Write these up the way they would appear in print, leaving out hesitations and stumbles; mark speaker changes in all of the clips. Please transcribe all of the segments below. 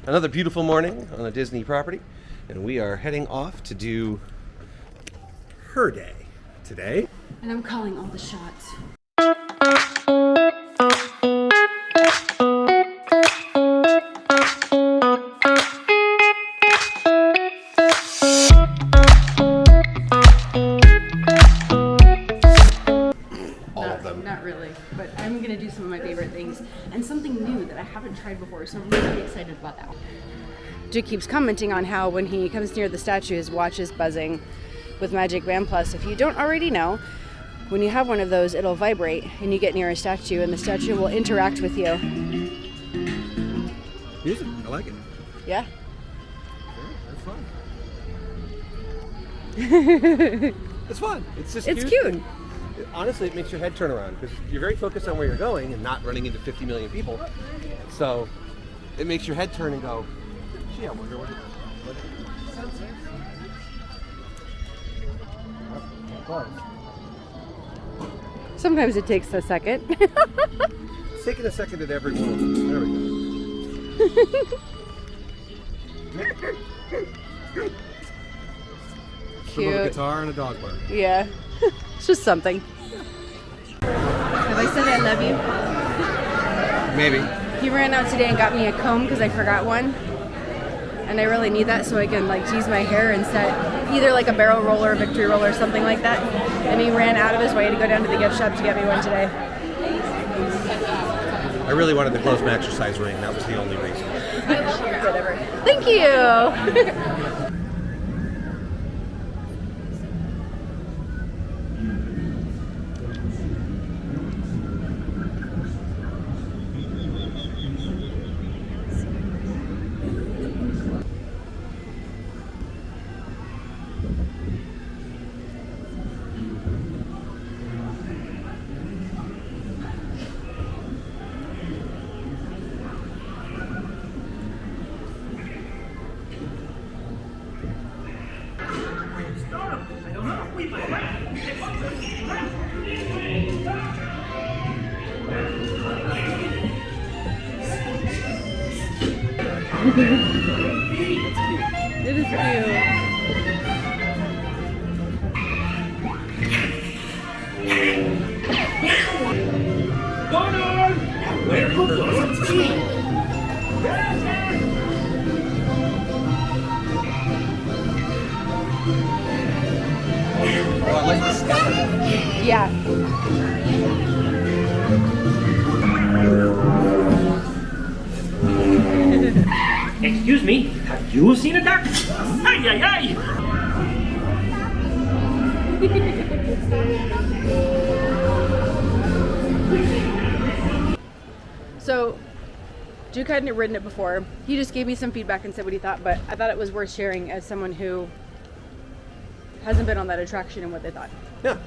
Speaker 1: Another beautiful morning on a Disney property, and we are heading off to do her day today.
Speaker 2: And I'm calling all the shots. Not really, but I'm gonna do some of my favorite things and something new that I haven't tried before, so I'm really excited about that. Duke keeps commenting on how when he comes near the statue, his watch is buzzing with Magic Band Plus. If you don't already know, when you have one of those, it'll vibrate and you get near a statue and the statue will interact with you.
Speaker 1: Music, I like it.
Speaker 2: Yeah?
Speaker 1: That's fun. It's fun. It's just
Speaker 2: cute.
Speaker 1: Honestly, it makes your head turn around because you're very focused on where you're going and not running into 50 million people. So it makes your head turn and go, gee, I wonder what it is.
Speaker 2: Sometimes it takes a second.
Speaker 1: It's taking a second at every one of them. There we go.
Speaker 2: Cute.
Speaker 1: A guitar and a dog bark.
Speaker 2: Yeah. It's just something. Have I said I love you?
Speaker 1: Maybe.
Speaker 2: He ran out today and got me a comb because I forgot one. And I really need that so I can like tease my hair and set either like a barrel roller or victory roller or something like that. And he ran out of his way to go down to the gift shop to get me one today.
Speaker 1: I really wanted the close my exercise ring. That was the only reason.
Speaker 2: Whatever. Thank you. It is cute.
Speaker 1: Oh, I like the skeleton.
Speaker 2: Yeah.
Speaker 3: Excuse me, have you seen a duck? Ay, ay, ay!
Speaker 2: So, Duke hadn't ridden it before. He just gave me some feedback and said what he thought, but I thought it was worth sharing as someone who hasn't been on that attraction and what they thought.
Speaker 1: Yeah,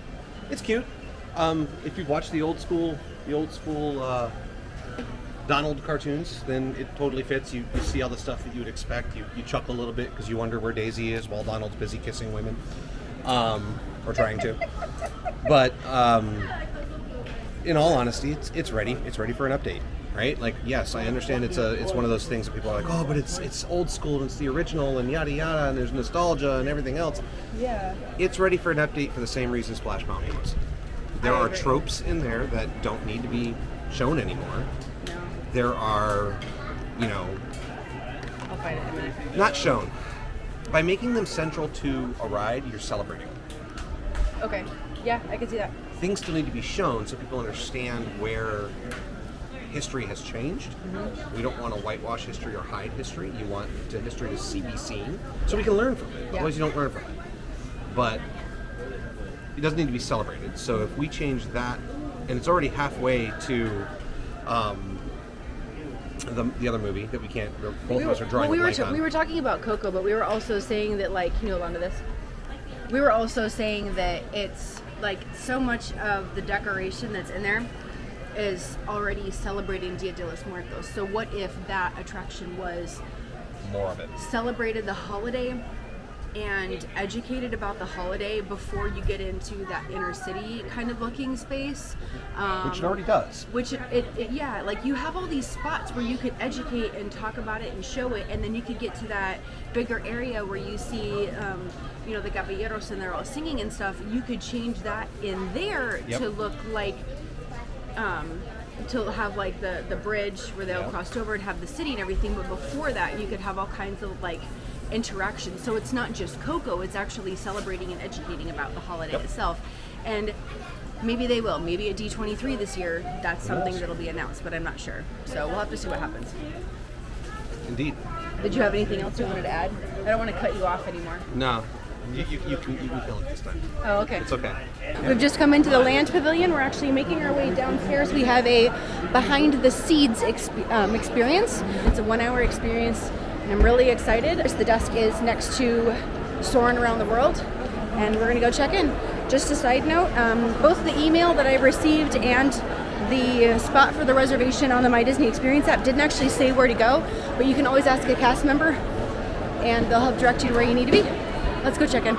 Speaker 1: it's cute. If you've watched the old school Donald cartoons, then it totally fits. You see all the stuff that you would expect. You chuckle a little bit because you wonder where Daisy is while Donald's busy kissing women, or trying to. But in all honesty, it's ready. It's ready for an update, right? Like, yes, I understand it's one of those things that people are like, oh, but it's old school and it's the original and yada yada and there's nostalgia and everything else.
Speaker 2: Yeah.
Speaker 1: It's ready for an update for the same reason Splash Mountain was. There are tropes in there that don't need to be shown anymore.
Speaker 2: No.
Speaker 1: There are,
Speaker 2: I'll find it in a minute.
Speaker 1: not shown. By making them central to a ride, you're celebrating.
Speaker 2: Okay. Yeah, I can see that.
Speaker 1: Things still need to be shown so people understand where history has changed. Mm-hmm. We don't want to whitewash history or hide history. You want the history to be seen so we can learn from it.
Speaker 2: Yeah.
Speaker 1: Otherwise, you don't learn from it. But it doesn't need to be celebrated. So if we change that, and it's already halfway to the other movie that we can't. Both of us are drawing.
Speaker 2: We
Speaker 1: on.
Speaker 2: were talking about Coco, but we were also saying that, like, can you hold on to this? We were also saying that it's like so much of the decoration that's in there is already celebrating Dia de los Muertos. So what if that attraction was
Speaker 1: more of it?
Speaker 2: Celebrated the holiday and educated about the holiday before you get into that inner city kind of looking space.
Speaker 1: Which it already does.
Speaker 2: Which yeah, like you have all these spots where you could educate and talk about it and show it, and then you could get to that bigger area where you see, the caballeros and they're all singing and stuff. You could change that in there to look like, to have like the bridge where they all crossed over and have the city and everything. But before that, you could have all kinds of like interaction. So it's not just Coco, it's actually celebrating and educating about the holiday itself. And maybe they will. Maybe at D23 this year, that's something that'll be announced, but I'm not sure. So we'll have to see what happens.
Speaker 1: Indeed.
Speaker 2: Did you have anything else you wanted to add? I don't want to cut you off anymore.
Speaker 1: No. You can fill it this time.
Speaker 2: Oh, okay.
Speaker 1: It's okay.
Speaker 2: We've just come into the Land Pavillion. We're actually making our way downstairs. We have a behind the scenes experience. It's a 1-hour experience, and I'm really excited. The desk is next to Soarin' Around the World, and we're going to go check in. Just a side note, both the email that I received and the spot for the reservation on the My Disney Experience app didn't actually say where to go, but you can always ask a cast member, and they'll help direct you to where you need to be. Let's go check in.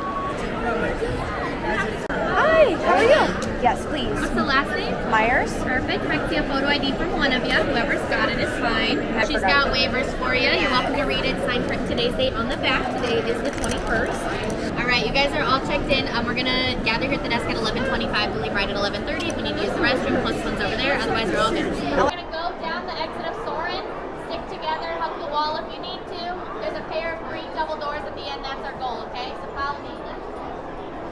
Speaker 2: Hi, how are you? Yes, please.
Speaker 4: What's the last name?
Speaker 2: Myers.
Speaker 4: Perfect. If I can see a photo ID from one of you, whoever's got it is fine. She's got waivers for you. You're welcome to read it. Sign for today's date on the back. Today is the 21st. All right, you guys are all checked in. We're gonna gather here at the desk at 11:25. We'll leave right at 11:30. If you need to use the restroom, closest one's over there. Otherwise, we're all good. We're gonna go down the exit of Soarin', stick together, hug the wall if you need to. There's a pair of green double doors at the end. That's our goal. Okay, so follow me.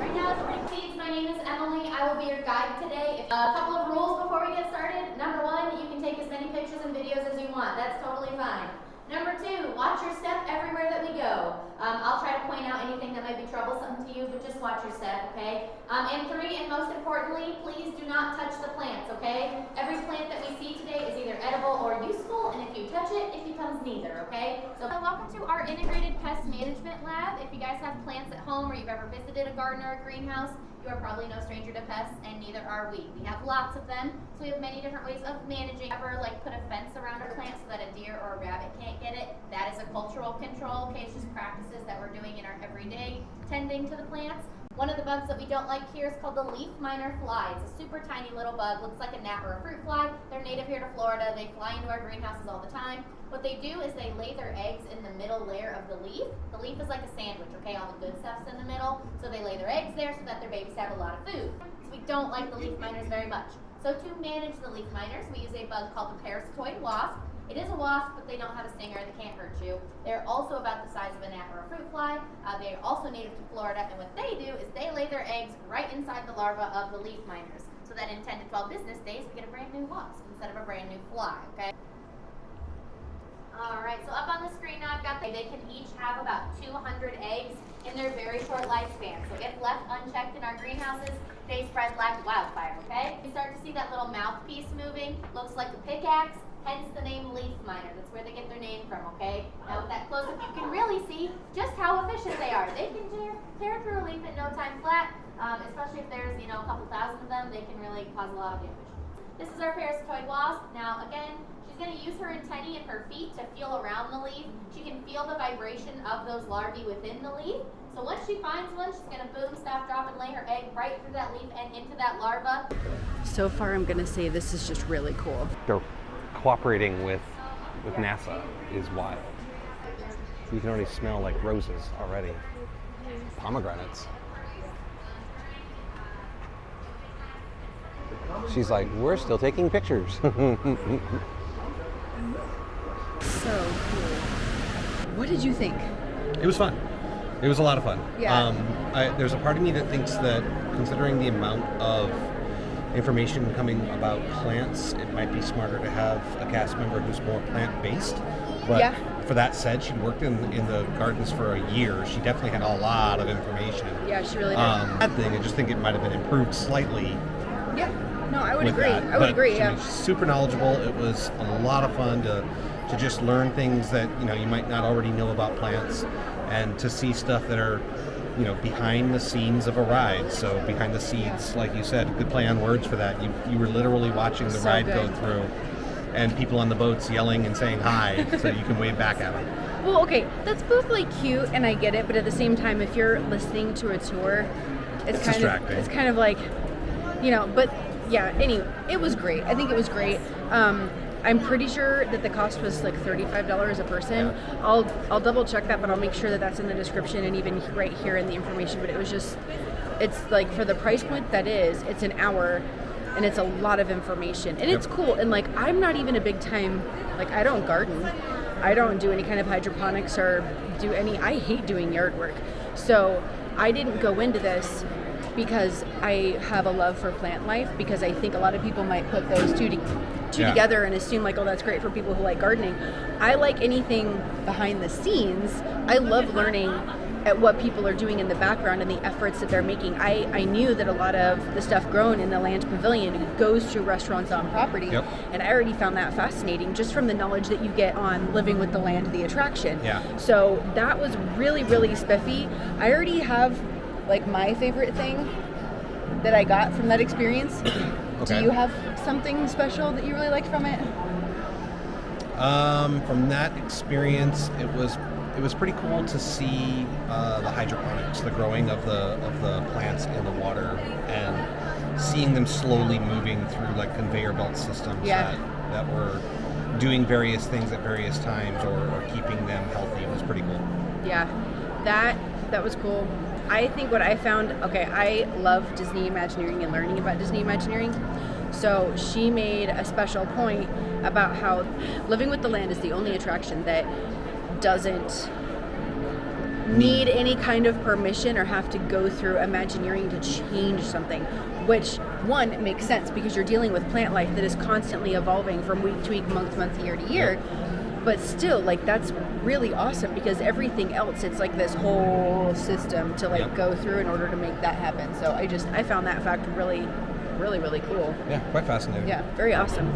Speaker 4: Right now, please. My name is Emily. I will be your guide today. A couple of rules before we get started. Number 1, you can take as many pictures and videos as you want. That's totally fine. Number 2, watch your step everywhere that we go. I'll try to point out anything that might be troublesome to you, but just watch your step, okay? And 3, and most importantly, please do not touch the plants, okay? Every plant that we see today is either edible or useful, and if you touch it, it becomes neither, okay? So welcome to our integrated pest management lab. If you guys have plants at home or you've ever visited a garden or a greenhouse, you are probably no stranger to pests, and neither are we. We have lots of them, so we have many different ways of managing. Ever put a fence around a plant so that a deer or a rabbit can't get it? That is a cultural control. Okay, it's just practices that we're doing in our everyday tending to the plants. One of the bugs that we don't like here is called the leaf miner fly. It's a super tiny little bug, looks like a gnat or a fruit fly. They're native here to Florida. They fly into our greenhouses all the time. What they do is they lay their eggs in the middle layer of the leaf. The leaf is like a sandwich, okay? All the good stuff's in the middle. So they lay their eggs there so that their babies have a lot of food. So we don't like the leaf miners very much. So to manage the leaf miners, we use a bug called the parasitoid wasp. It is a wasp, but they don't have a stinger. They can't hurt you. They're also about the size of a gnat or a fruit fly. They are also native to Florida, and what they do is they lay their eggs right inside the larva of the leaf miners, so that in 10 to 12 business days, we get a brand new wasp instead of a brand new fly, okay? All right, so up on the screen now, I've got they can each have about 200 eggs in their very short lifespan. So if left unchecked in our greenhouses, they spread like wildfire, okay? You start to see that little mouthpiece moving, looks like a pickaxe. Hence the name leaf miner. That's where they get their name from, okay? Now with that close-up, you can really see just how efficient they are. They can tear through a leaf in no time flat, especially if there's, a couple thousand of them. They can really cause a lot of damage. This is our parasitoid wasp. Now, again, she's going to use her antennae in her feet to feel around the leaf. She can feel the vibration of those larvae within the leaf. So once she finds one, she's going to boom, stop, drop, and lay her egg right through that leaf and into that larva.
Speaker 2: So far, I'm going to say this is just really cool.
Speaker 1: They're cooperating with NASA is wild. You can already smell like roses already. Pomegranates. She's like, we're still taking pictures.
Speaker 2: So cool. What did you think?
Speaker 1: It was fun. It was a lot of fun.
Speaker 2: Yeah.
Speaker 1: There's a part of me that thinks that considering the amount of information coming about plants, it might be smarter to have a cast member who's more plant-based. But for that said, she worked in the gardens for a year. She definitely had a lot of information.
Speaker 2: Yeah, she really did.
Speaker 1: Bad thing, I just think it might have been improved slightly.
Speaker 2: Yeah, no, I would agree.
Speaker 1: That.
Speaker 2: I would agree, yeah.
Speaker 1: She's super knowledgeable. It was a lot of fun to just learn things that you might not already know about plants, and to see stuff that are behind the scenes of a ride. So behind the scenes, like you said, good play on words for that. You were literally watching the ride go through, and people on the boats yelling and saying hi, so you can wave back at them.
Speaker 2: Well, okay, that's both like cute and I get it, but at the same time, if you're listening to a tour, it's kind of like, you know. But yeah, anyway, it was great. I think it was great. I'm pretty sure that the cost was like $35 a person. Yeah. I'll double check that, but I'll make sure that that's in the description and even right here in the information. But it was just, it's like for the price point that is, it's an hour and it's a lot of information and it's cool. And like, I'm not even a big time, like I don't garden. I don't do any kind of hydroponics or I hate doing yard work. So I didn't go into this because I have a love for plant life, because I think a lot of people might put those two together and assume like, oh, that's great for people who like gardening. I like anything behind the scenes. I love learning at what people are doing in the background and the efforts that they're making. I knew that a lot of the stuff grown in the Land Pavillion goes to restaurants on property, and I already found that fascinating just from the knowledge that you get on living with the land, the attraction. So that was really, really spiffy. I already have like my favorite thing that I got from that experience. Do you have something special that you really liked from it?
Speaker 1: From that experience, it was pretty cool to see the hydroponics, the growing of the plants in the water, and seeing them slowly moving through like conveyor belt systems that were doing various things at various times or keeping them healthy. It was pretty cool. Yeah,
Speaker 2: that was cool. I think what I found, I love Disney Imagineering and learning about Disney Imagineering. So she made a special point about how Living with the Land is the only attraction that doesn't need any kind of permission or have to go through Imagineering to change something, which one, it makes sense because you're dealing with plant life that is constantly evolving from week to week, month to month, year to year. But still, like, that's really awesome because everything else, it's like this whole system to like go through in order to make that happen. So I found that fact really, really, really cool.
Speaker 1: Yeah, quite fascinating.
Speaker 2: Yeah, very awesome.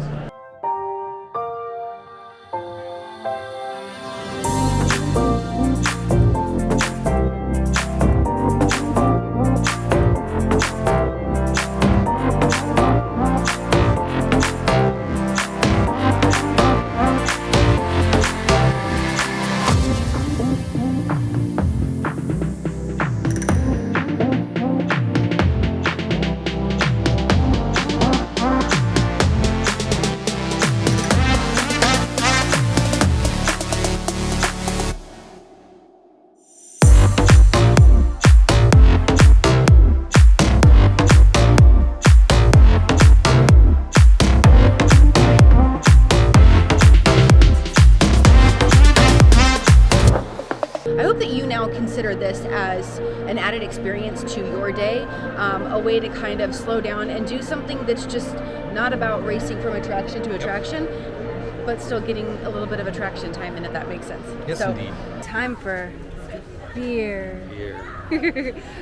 Speaker 2: Consider this as an added experience to your day, a way to kind of slow down and do something that's just not about racing from attraction to attraction, but still getting a little bit of attraction time in it, that makes sense.
Speaker 1: Yes,
Speaker 2: so,
Speaker 1: indeed.
Speaker 2: Time for beer.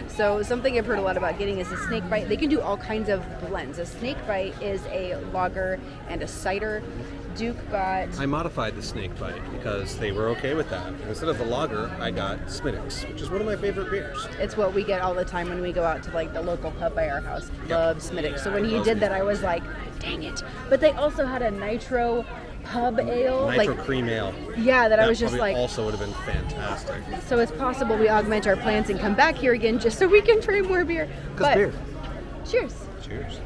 Speaker 2: So something I've heard a lot about getting is a snake bite. They can do all kinds of blends. A snake bite is a lager and a cider. Duke got...
Speaker 1: I modified the snake bite because they were okay with that. Instead of the lager, I got Smittix, which is one of my favorite beers.
Speaker 2: It's what we get all the time when we go out to like the local pub by our house. Love Smittix. So when he did that, I was like, dang it. But they also had a nitro pub ale.
Speaker 1: Nitro cream ale.
Speaker 2: Yeah, that I was just like...
Speaker 1: also would have been fantastic.
Speaker 2: So it's possible we augment our plans and come back here again just so we can try more beer.
Speaker 1: Because beer.
Speaker 2: Cheers.
Speaker 1: Cheers.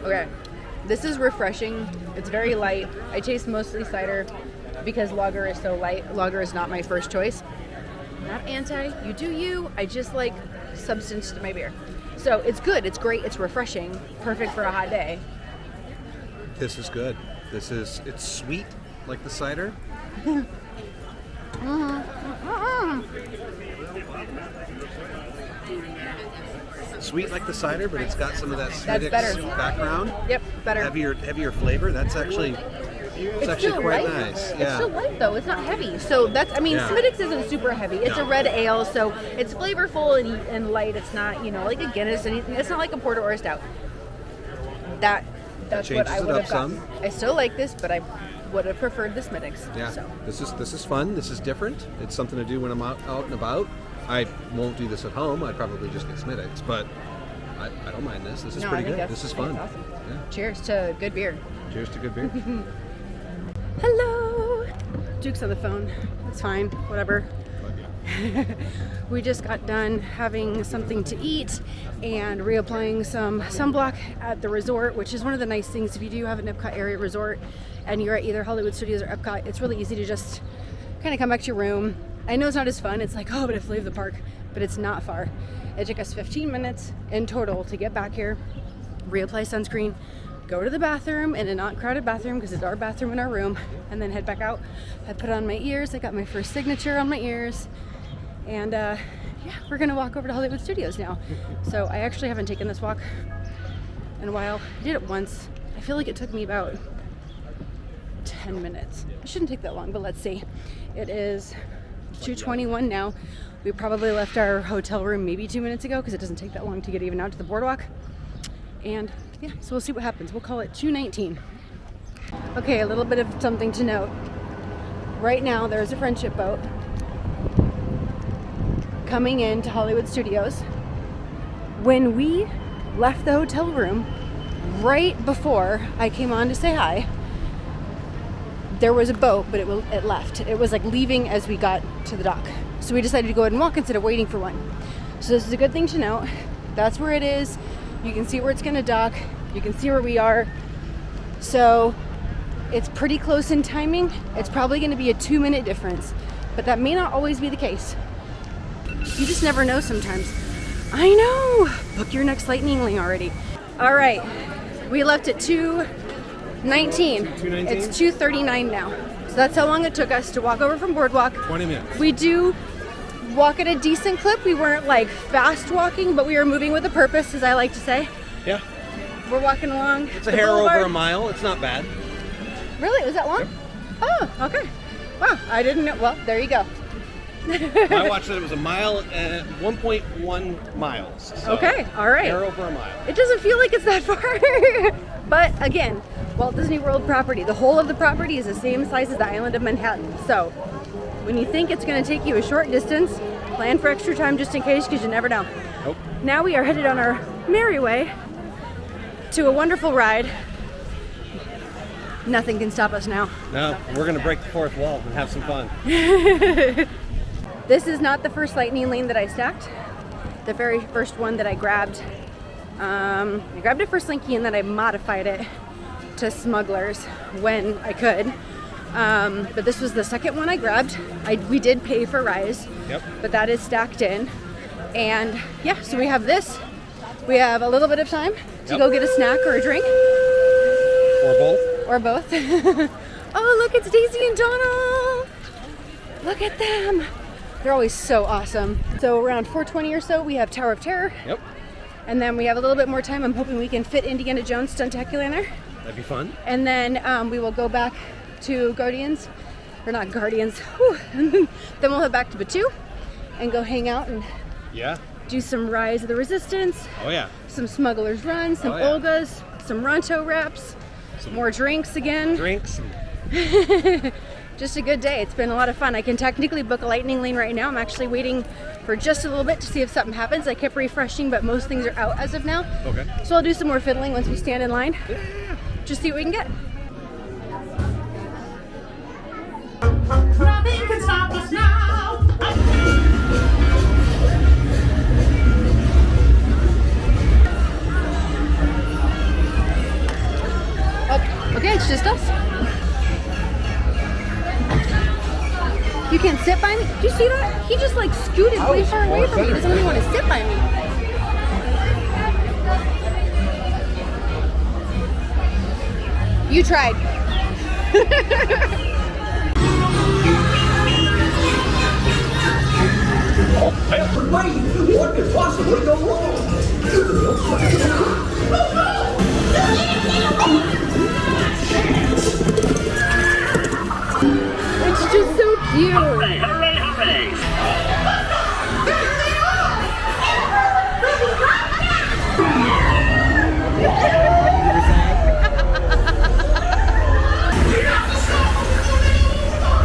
Speaker 2: Okay, this is refreshing. It's very light. I taste mostly cider because lager is so light. Lager is not my first choice. Not anti, you do you. I just like substance to my beer. So it's good, it's great, it's refreshing. Perfect for a hot day.
Speaker 1: This is good. It's sweet like the cider. Sweet like the cider, but it's got some of that Smittix background.
Speaker 2: Yep, better.
Speaker 1: Heavier flavor. That's actually quite
Speaker 2: light.
Speaker 1: Nice.
Speaker 2: It's still light though. It's not heavy. So Smittix isn't super heavy. It's a red ale, so it's flavorful and light. It's not, like a Guinness. It's not like a porter or a stout. That's what I would have gotten. I still like this, but I would have preferred the Smittix.
Speaker 1: Yeah.
Speaker 2: So.
Speaker 1: This is fun. This is different. It's something to do when I'm out and about. I won't do this at home. I'd probably just get Smittix, but I don't mind this. This is pretty good. This is fun.
Speaker 2: Awesome. Cheers to good beer.
Speaker 1: Cheers to good beer.
Speaker 2: Hello. Duke's on the phone. It's fine. Whatever. We just got done having something to eat and reapplying some sunblock at the resort, which is one of the nice things. If you do have an Epcot area resort and you're at either Hollywood Studios or Epcot, it's really easy to just kind of come back to your room. I know it's not as fun. It's like, oh, but I have to leave the park, but it's not far. It took us 15 minutes in total to get back here, reapply sunscreen, go to the bathroom in a not crowded bathroom because it's our bathroom in our room, and then head back out. I put on my ears. I got my first signature on my ears. And yeah, we're gonna walk over to Hollywood Studios now. So I actually haven't taken this walk in a while. I did it once. I feel like it took me about 10 minutes. It shouldn't take that long, but let's see. It is 2:21 now. We probably left our hotel room maybe 2 minutes ago because it doesn't take that long to get even out to the boardwalk. And yeah, so we'll see what happens. We'll call it 2:19. Okay, a little bit of something to note. Right now there's a friendship boat coming into Hollywood Studios. When we left the hotel room, right before I came on to say hi, there was a boat, but it left. It was like leaving as we got to the dock. So we decided to go ahead and walk instead of waiting for one. So this is a good thing to note. That's where it is. You can see where it's gonna dock. You can see where we are. So it's pretty close in timing. It's probably gonna be a 2-minute difference, but that may not always be the case. You just never know sometimes. I know! Book your next lightning lane already. All right, we left at 2:19.
Speaker 1: 2:19?
Speaker 2: It's 2:39 now. So that's how long it took us to walk over from Boardwalk.
Speaker 1: 20 minutes.
Speaker 2: We do walk at a decent clip. We weren't like fast walking, but we were moving with a purpose, as I like to say.
Speaker 1: Yeah.
Speaker 2: We're walking along.
Speaker 1: It's a hair
Speaker 2: boulevard.
Speaker 1: over a mile. It's not bad.
Speaker 2: Really? Was that long?
Speaker 1: Yep.
Speaker 2: Oh, okay. Wow, I didn't know. Well, there you go.
Speaker 1: My watch said it was a mile and 1.1 miles. So
Speaker 2: Okay, all right.
Speaker 1: hair over a mile.
Speaker 2: It doesn't feel like it's that far. But again, Walt Disney World property, the whole of the property is the same size as the island of Manhattan. So when you think it's going to take you a short distance, plan for extra time just in case, because you never know.
Speaker 1: Nope.
Speaker 2: Now we are headed on our merry way to a wonderful ride. Nothing can stop us now.
Speaker 1: No, we're going to break the fourth wall and have some fun.
Speaker 2: This is not the first lightning lane that I stacked. The very first one that I grabbed, I grabbed it for Slinky and then I modified it to smugglers when I could. But this was the second one I grabbed. We did pay for Rise,
Speaker 1: Yep.
Speaker 2: but that is stacked in. And yeah, so we have this. We have a little bit of time to
Speaker 1: Yep.
Speaker 2: go get a snack or a drink.
Speaker 1: Or both.
Speaker 2: Or both. Oh, look, it's Daisy and Donald. Look at them. They're always so awesome. So around 4:20 or so, we have Tower of Terror.
Speaker 1: Yep.
Speaker 2: And then we have a little bit more time. I'm hoping we can fit Indiana Jones Stuntacular in there.
Speaker 1: That'd be fun.
Speaker 2: And then we will go back to Guardians. Or not Guardians. Whew. Then we'll head back to Batu and go hang out and
Speaker 1: Yeah.
Speaker 2: do some Rise of the Resistance,
Speaker 1: Oh, yeah.
Speaker 2: some Smuggler's Run, some
Speaker 1: Oh, yeah.
Speaker 2: Ogas, some Ronto wraps, more drinks again.
Speaker 1: Drinks.
Speaker 2: Just a good day. It's been a lot of fun. I can technically book a lightning lane right now. I'm actually waiting for just a little bit to see if something happens. I kept refreshing, but most things are out as of now.
Speaker 1: Okay.
Speaker 2: So I'll do some more fiddling once we stand in line. Just see what we can get.
Speaker 5: Nothing can stop us now.
Speaker 2: Oh, okay, it's just us. You can't sit by me? Do you see that? He just like scooted way far away from me. He doesn't even want to sit by me. You tried.
Speaker 5: Wait, what could possibly go wrong?
Speaker 2: It's just so cute.
Speaker 3: Hooray, hooray, hooray!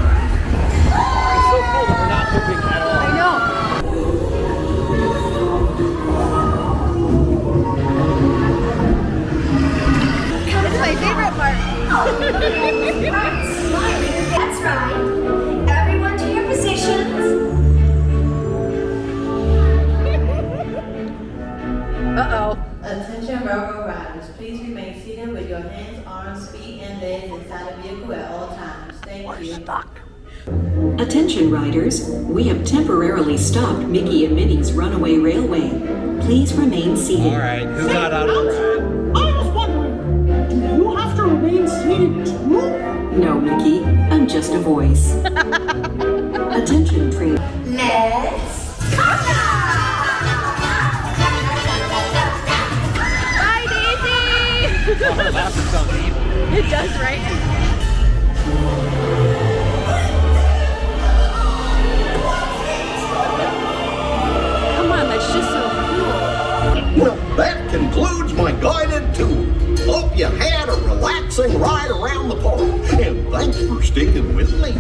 Speaker 1: It's so cool that we're not moving at all.
Speaker 2: I know. favorite part.
Speaker 6: That's right. Everyone to your positions.
Speaker 2: Uh-oh.
Speaker 7: Attention railroad riders, please remain seated with your hands, arms, feet, and legs inside the vehicle at all times. Thank you.
Speaker 8: Attention riders, we have temporarily stopped Mickey and Minnie's Runaway Railway. Please remain seated.
Speaker 1: All right, who got out of the ride?
Speaker 5: I was wondering, do you have to remain seated too?
Speaker 8: No, Mickey, I'm just a voice. Attention, train.
Speaker 6: Let's
Speaker 2: Bye, Daisy!
Speaker 1: Oh, her laughter sounds evil.
Speaker 2: It does, right? Come on, that's just so cool.
Speaker 5: Well, that concludes my guided tour. Hope you had a relaxing ride around the park, and thanks for sticking with me.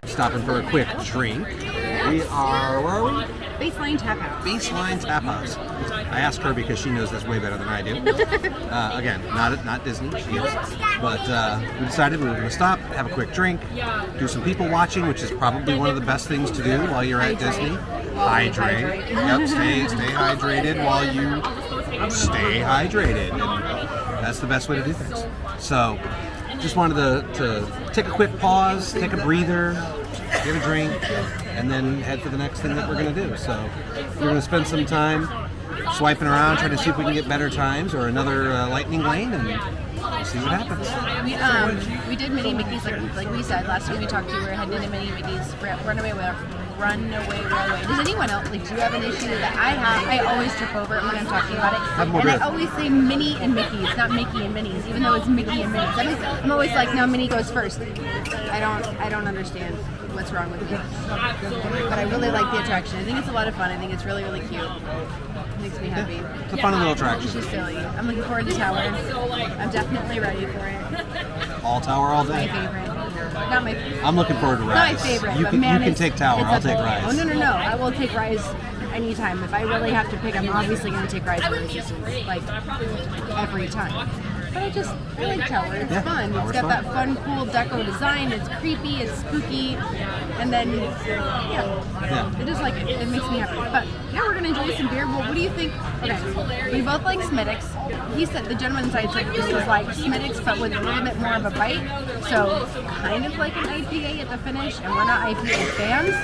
Speaker 1: Stopping for a quick drink. We are, where are we?
Speaker 2: Baseline Taphouse.
Speaker 1: Baseline Taphouse. I asked her because she knows this way better than I do. Again, not Disney, she is. But we decided we were going to stop, have a quick drink, do some people watching, which is probably one of the best things to do while you're at Disney. Hydrate. Yep, stay hydrated while you stay hydrated. And that's the best way to do things. So, just wanted to take a quick pause, take a breather, get a drink, and then head for the next thing that we're going to do. So we're going to spend some time swiping around, trying to see if we can get better times or another lightning lane, and see what happens.
Speaker 2: We did mini Mickey's like we said last time we talked to you. We were heading into mini Mickey's Runaway Railway. Does anyone else, like, do you have an issue that I have? I always trip over it when I'm talking about it. And I always say Minnie and Mickey's, not Mickey and Minnie's, even though it's Mickey and Minnie's. I'm always like, no, Minnie goes first. I don't understand what's wrong with me. But I really like the attraction. I think it's a lot of fun. I think it's really, really cute. It makes me happy.
Speaker 1: It's a fun little attraction.
Speaker 2: It's just silly. I'm looking forward to Tower. I'm definitely ready for it.
Speaker 1: All Tower all
Speaker 2: My
Speaker 1: day.
Speaker 2: favorite. Not my favorite.
Speaker 1: I'm looking forward to
Speaker 2: Not my
Speaker 1: Rise.
Speaker 2: favorite,
Speaker 1: You
Speaker 2: but
Speaker 1: can,
Speaker 2: man,
Speaker 1: you can take Tower.
Speaker 2: it's
Speaker 1: I'll
Speaker 2: a
Speaker 1: take
Speaker 2: bowl.
Speaker 1: Rise.
Speaker 2: Oh, no. I will take Rise anytime. If I really have to pick, I'm obviously going to take Rise over Resistance, like, every time. But I like Tower. It's fun.
Speaker 1: Tower's
Speaker 2: It's got
Speaker 1: fun.
Speaker 2: that fun, cool deco design. It's creepy. It's spooky. And then, yeah. I just like it. It makes me happy. But now we're going to enjoy some beer. Well, what do you think? Okay. We both like Smittix. He said, the gentleman inside said this was like Smittix, but with a little bit more of a bite. So, kind of like an IPA at the finish. And we're not IPA fans.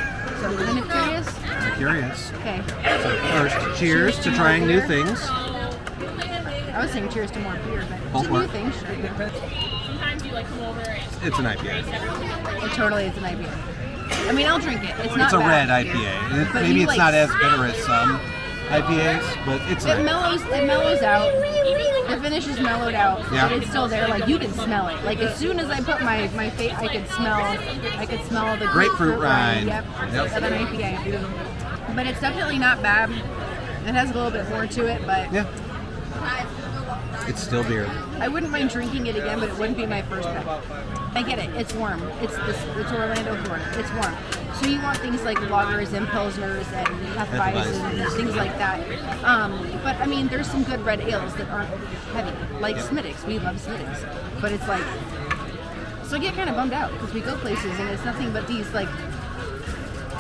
Speaker 2: So, we're kind of curious.
Speaker 1: I'm curious.
Speaker 2: Okay.
Speaker 1: So first, cheers to trying new
Speaker 2: beer.
Speaker 1: things.
Speaker 2: I was saying cheers to more beer, but
Speaker 1: Both
Speaker 2: to new
Speaker 1: work.
Speaker 2: things, sure.
Speaker 1: It's an IPA.
Speaker 2: It totally is an IPA. I mean, I'll drink it. It's not
Speaker 1: It's a red
Speaker 2: bad.
Speaker 1: IPA.
Speaker 2: But
Speaker 1: Maybe
Speaker 2: you
Speaker 1: it's
Speaker 2: like-
Speaker 1: not as bitter as some IPAs, but it's
Speaker 2: It mellows out. The finish is mellowed out,
Speaker 1: Yeah.
Speaker 2: but it's still there. Like, you can smell it. Like, as soon as I put my face, I could smell the
Speaker 1: Grapefruit rind.
Speaker 2: Yep.
Speaker 1: Yep.
Speaker 2: Of an IPA. But it's definitely not bad. It has a little bit more to it, but
Speaker 1: Yeah. It's still beer.
Speaker 2: I wouldn't mind drinking it again, but it wouldn't be my first pick. I get it. It's warm. It's Orlando, Florida. It's warm. So you want things like lagers and pilsners and Hefeweizen and things like that. But I mean, there's some good red ales that aren't heavy, like Smittix. We love Smittix, but it's like, so I get kind of bummed out because we go places and it's nothing but these like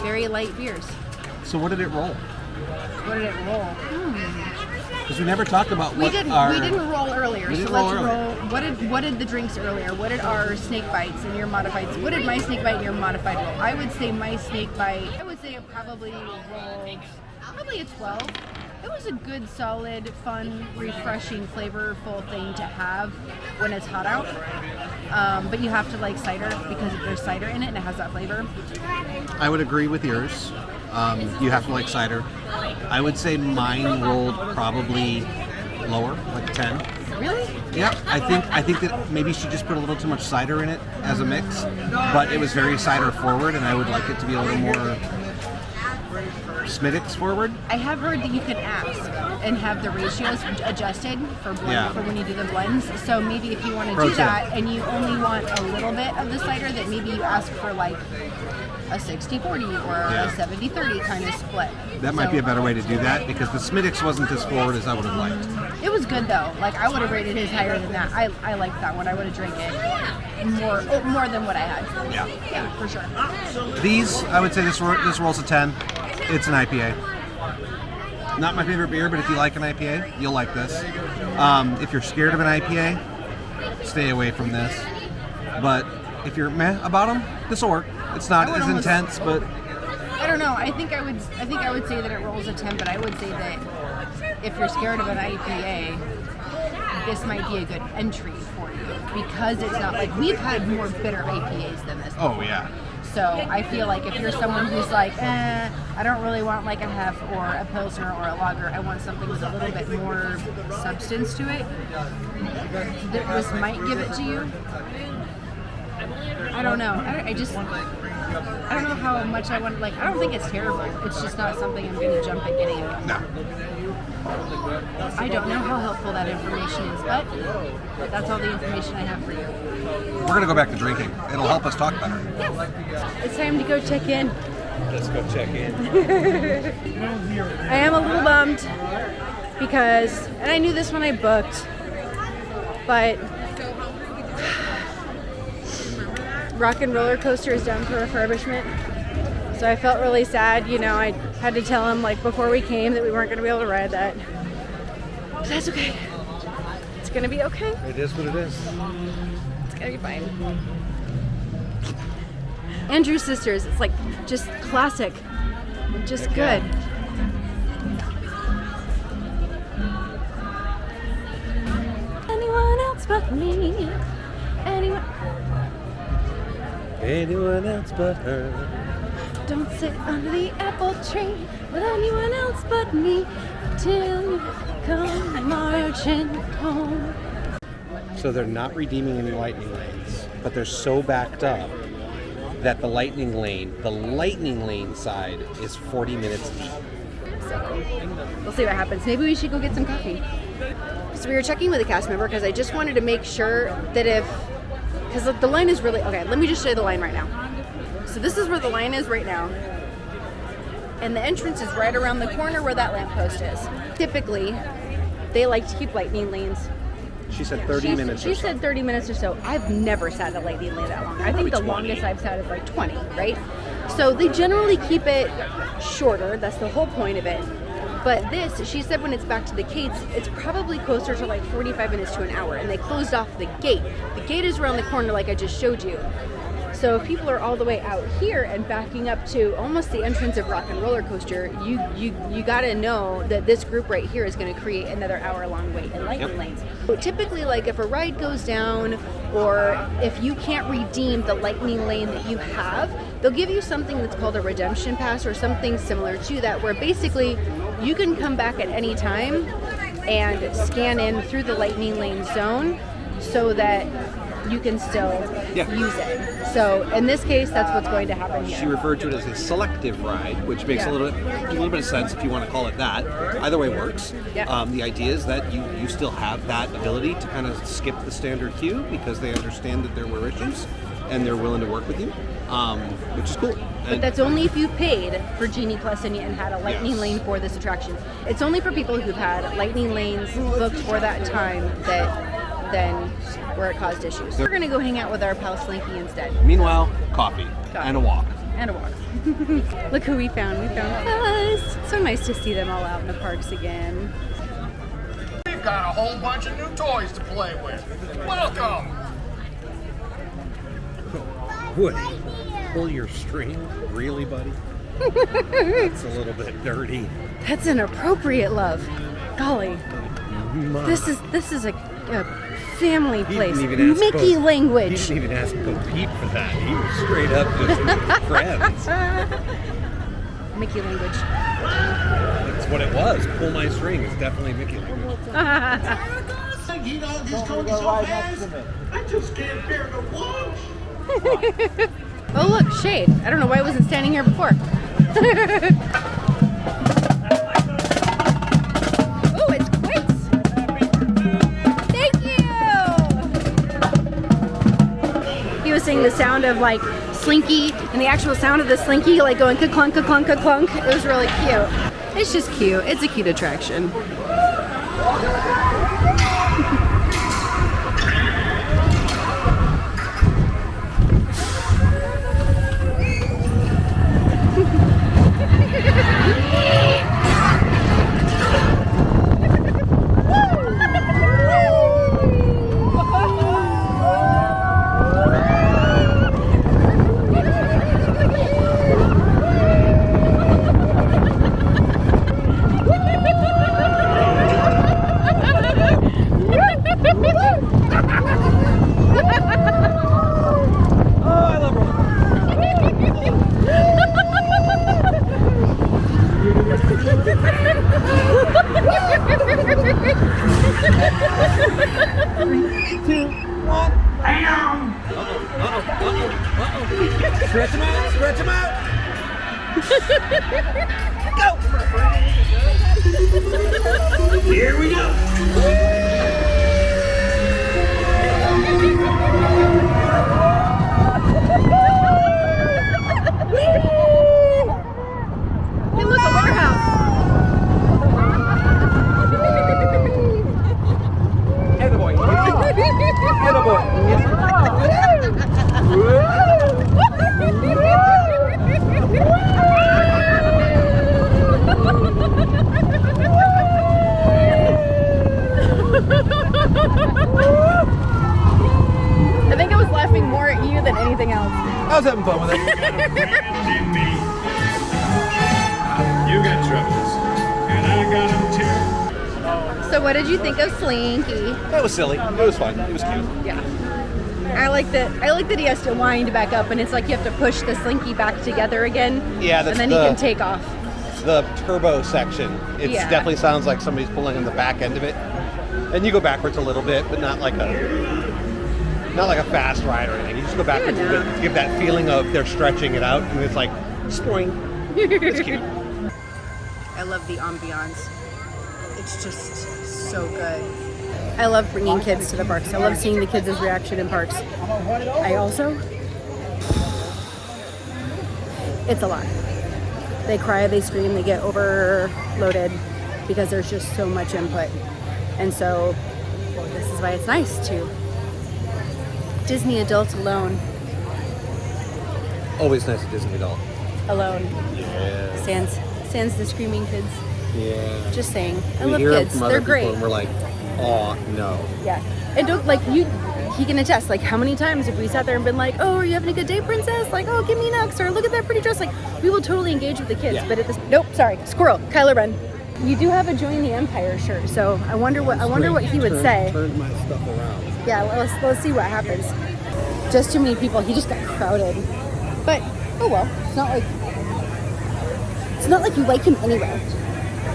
Speaker 2: very light beers.
Speaker 1: So what did it roll?
Speaker 2: What did it roll?
Speaker 1: Because we never talked about
Speaker 2: We
Speaker 1: what
Speaker 2: didn't roll earlier.
Speaker 1: We didn't
Speaker 2: So
Speaker 1: roll
Speaker 2: let's
Speaker 1: earlier.
Speaker 2: roll. What did the drinks earlier? What did our snake bites and your modified? What did my snake bite and your modified roll? I would say my snake bite. I would say it probably rolled probably a 12. It was a good, solid, fun, refreshing, flavorful thing to have when it's hot out. But you have to like cider because there's cider in it and it has that flavor.
Speaker 1: I would agree with yours. You have to like cider. I would say mine rolled probably lower, like 10.
Speaker 2: Really?
Speaker 1: Yep. I think that maybe she just put a little too much cider in it as a mix, but it was very cider forward, and I would like it to be a little more Smittix forward.
Speaker 2: I have heard that you can ask and have the ratios adjusted for for when you do the blends. So maybe if you want to do that and you only want a little bit of the cider, that maybe you ask for like a 60-40 or a 70-30 kind of split.
Speaker 1: That might be a better way to do that because the Smittix wasn't as forward as I would have liked.
Speaker 2: It was good though. Like I would have rated his higher than that. I liked that one. I would have drank it more than what I had. Yeah, for sure.
Speaker 1: These, I would say this roll's a 10. It's an IPA. Not my favorite beer, but if you like an IPA, you'll like this. If you're scared of an IPA, stay away from this. But if you're meh about them, this will work. It's not as intense, but
Speaker 2: I don't know. I think I would say that it rolls a 10, but I would say that if you're scared of an IPA, this might be a good entry for you because it's not like we've had more bitter IPAs than this.
Speaker 1: Oh yeah.
Speaker 2: So I feel like if you're someone who's like, I don't really want like a hef or a pilsner or a lager, I want something with a little bit more substance to it, this might give it to you. I don't know. I don't know how much I want. Like, I don't think it's terrible. It's just not something I'm going to jump at getting.
Speaker 1: No.
Speaker 2: I don't know how helpful that information is, but that's all the information I have for you.
Speaker 1: We're going to go back to drinking. It'll help us talk better.
Speaker 2: Yes. It's time to go check in.
Speaker 1: Let's go check in.
Speaker 2: I am a little bummed because, and I knew this when I booked, but Rock and Roller Coaster is done for refurbishment. So I felt really sad. You know, I had to tell him like before we came that we weren't going to be able to ride that. But that's okay. It's going to be okay.
Speaker 1: It is what it is.
Speaker 2: It's going to be fine. Andrew's Sisters, it's like just classic. Just good. Anyone else but me?
Speaker 1: Anyone else but her.
Speaker 2: Don't sit under the apple tree with anyone else but me till you come marching home.
Speaker 1: So they're not redeeming any lightning lanes, but they're so backed up that the lightning lane side is 40 minutes deep.
Speaker 2: So we'll see what happens. Maybe we should go get some coffee. So we were checking with a cast member because I just wanted to make sure that because the line is really, okay, let me just show you the line right now. So this is where the line is right now. And the entrance is right around the corner where that lamppost is. Typically, they like to keep lightning lanes.
Speaker 1: She said 30 minutes or so.
Speaker 2: She said 30 minutes or so. I've never sat at a lightning lane that long. I think the longest I've sat is like 20, right? So they generally keep it shorter. That's the whole point of it. But this, she said when it's back to the gates, it's probably closer to like 45 minutes to an hour. And they closed off the gate. The gate is around the corner like I just showed you. So if people are all the way out here and backing up to almost the entrance of Rock and Roller Coaster, you got to know that this group right here is going to create another hour-long wait in lightning lanes. So typically, like if a ride goes down or if you can't redeem the lightning lane that you have, they'll give you something that's called a redemption pass or something similar to that, where basically you can come back at any time and scan in through the lightning lane zone so that you can still use it. So in this case, that's what's going to happen here.
Speaker 1: She referred to it as a selective ride, which makes a little bit of sense if you want to call it that. Either way works.
Speaker 2: Yeah.
Speaker 1: The idea is that you still have that ability to kind of skip the standard queue because they understand that there were issues and they're willing to work with you, which is cool.
Speaker 2: But that's only if you paid for Genie Plus and had a lightning lane for this attraction. It's only for people who've had lightning lanes booked for that time then where it caused issues. So we're going to go hang out with our pal Slinky instead.
Speaker 1: Meanwhile, coffee. And a walk.
Speaker 2: And a walk. Look who we found. We found Buzz. It's so nice to see them all out in the parks again.
Speaker 9: We've got a whole bunch of new toys to play with. Welcome!
Speaker 1: Woody, pull your string. Really, buddy? It's a little bit dirty.
Speaker 2: That's inappropriate, love. Golly.
Speaker 1: Mom.
Speaker 2: This is a family place.
Speaker 1: Mickey
Speaker 2: language.
Speaker 1: He didn't even ask Bo Peep for that. He was straight up just friends.
Speaker 2: Mickey language.
Speaker 1: That's what it was. Pull my string. It's definitely Mickey language.
Speaker 5: I just can't bear to watch.
Speaker 2: Oh look, shade. I don't know why I wasn't standing here before. Oh, it's Quince. Thank you. He was saying the sound of like slinky and the actual sound of the slinky like going ka-clunk, ka-clunk, ka-clunk. It was really cute. It's just cute. It's a cute attraction.
Speaker 1: Stretch them out, stretch them out. Go. Here we go.
Speaker 2: Hey, look, a warehouse.
Speaker 1: Hey, the boy. Hey, the boy.
Speaker 2: I think I was laughing more at you than anything else.
Speaker 1: I was having fun with it.
Speaker 9: You got troubles, and I got them too.
Speaker 2: So what did you think of Slinky?
Speaker 1: That was silly. It was fun. It was cute.
Speaker 2: Yeah. I like that he has to wind back up and it's like you have to push the Slinky back together again.
Speaker 1: Yeah, that's
Speaker 2: and then he can take off.
Speaker 1: The turbo section. It definitely sounds like somebody's pulling on the back end of it. And you go backwards a little bit, but not like a fast ride or anything. You just go backwards a bit to give that feeling of they're stretching it out and it's like spring. It's cute.
Speaker 2: I love the ambiance. It's just so good. I love bringing kids to the parks. I love seeing the kids' reaction in parks. I also, it's a lot. They cry, they scream, they get overloaded because there's just so much input. And so this is why it's nice to Disney adult alone.
Speaker 1: Always nice at Disney adult.
Speaker 2: Alone.
Speaker 1: Yeah.
Speaker 2: Sans the screaming kids.
Speaker 1: Yeah.
Speaker 2: Just saying. I
Speaker 1: We
Speaker 2: love
Speaker 1: hear
Speaker 2: kids.
Speaker 1: from other
Speaker 2: They're
Speaker 1: people
Speaker 2: great.
Speaker 1: And we're like, oh no.
Speaker 2: Yeah. And don't he can attest, like how many times have we sat there and been like, oh, are you having a good day, princess? Like, oh, give me nuts, or look at that pretty dress. Like, we will totally engage with the kids, but at this, nope, sorry, squirrel, Kylo Ren. You do have a Join the Empire shirt, so I wonder what he would say.
Speaker 1: Turn my stuff around.
Speaker 2: Yeah, let's see what happens. Just too many people. He just got crowded. But oh well, it's not like you like him anyway.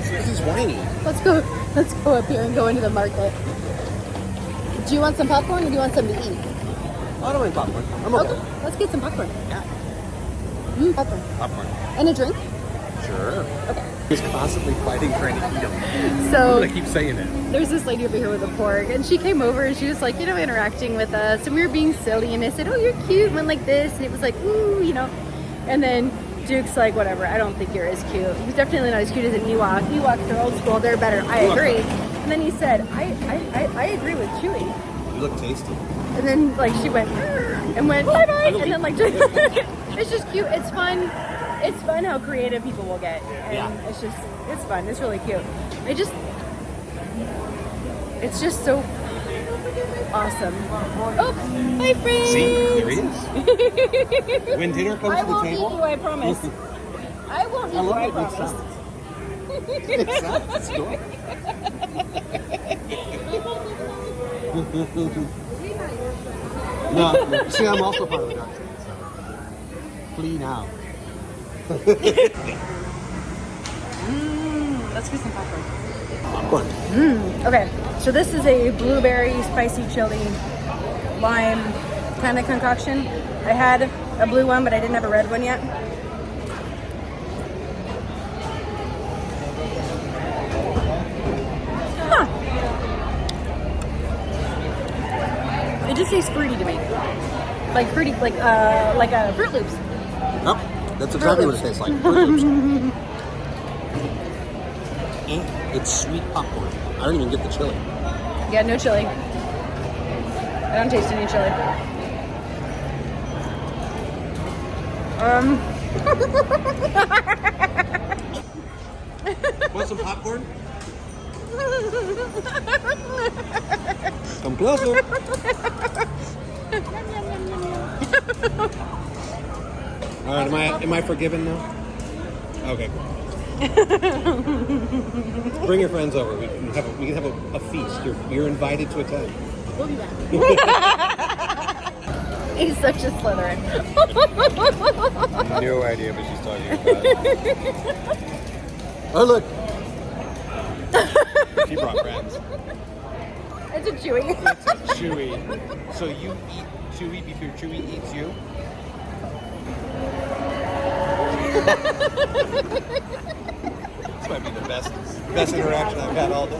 Speaker 1: This is whiny.
Speaker 2: Let's go up here and go into the market. Do you want some popcorn or do you want something to eat?
Speaker 1: I don't mind popcorn. I'm okay.
Speaker 2: Let's get some popcorn.
Speaker 1: Yeah.
Speaker 2: Popcorn.
Speaker 1: Popcorn.
Speaker 2: And a drink?
Speaker 1: Sure.
Speaker 2: Okay.
Speaker 1: He's constantly fighting trying to eat them.
Speaker 2: So
Speaker 1: I'm gonna keep saying it.
Speaker 2: There's this lady over here with a pork, and she came over and she was like, interacting with us, and we were being silly, and I said, oh, you're cute, went like this, and it was like, ooh, and then Duke's like, whatever, I don't think you're as cute. He's definitely not as cute as an Ewok. Ewoks are old school, they're better. I agree. And then he said, I agree with Chewie.
Speaker 1: You look tasty.
Speaker 2: And then she went and went bye bye, and then it's just cute. It's fun. It's fun how creative people will get, and it's fun. It's really cute. It's just so awesome. Oh, hi, friends.
Speaker 1: See, there he is. When dinner comes to the table,
Speaker 2: I won't eat you. I promise. I won't eat you. I promise.
Speaker 1: Let's go. No, see, I'm also part of the dark side, so flee now.
Speaker 2: Let's get some popcorn.
Speaker 1: Popcorn.
Speaker 2: Okay, so this is a blueberry spicy chili lime kind of concoction. I had a blue one, but I didn't have a red one yet. It just tastes fruity to me. like fruity, like a Fruit Loops.
Speaker 1: Oh, that's exactly what it tastes like. Fruit Loops. It's sweet popcorn. I don't even get the chili.
Speaker 2: Yeah, no chili. I don't taste any chili.
Speaker 1: Want some popcorn? Come closer. All right, am I forgiven now? Okay. Bring your friends over. We can have a feast. You're invited to attend.
Speaker 2: We'll be back. He's such a Slytherin.
Speaker 1: No idea what she's talking about. Oh, look. She brought friends.
Speaker 2: It's a Chewy.
Speaker 1: It's a Chewy. So you eat Chewy before Chewy eats you? This might be the best interaction I've had all day.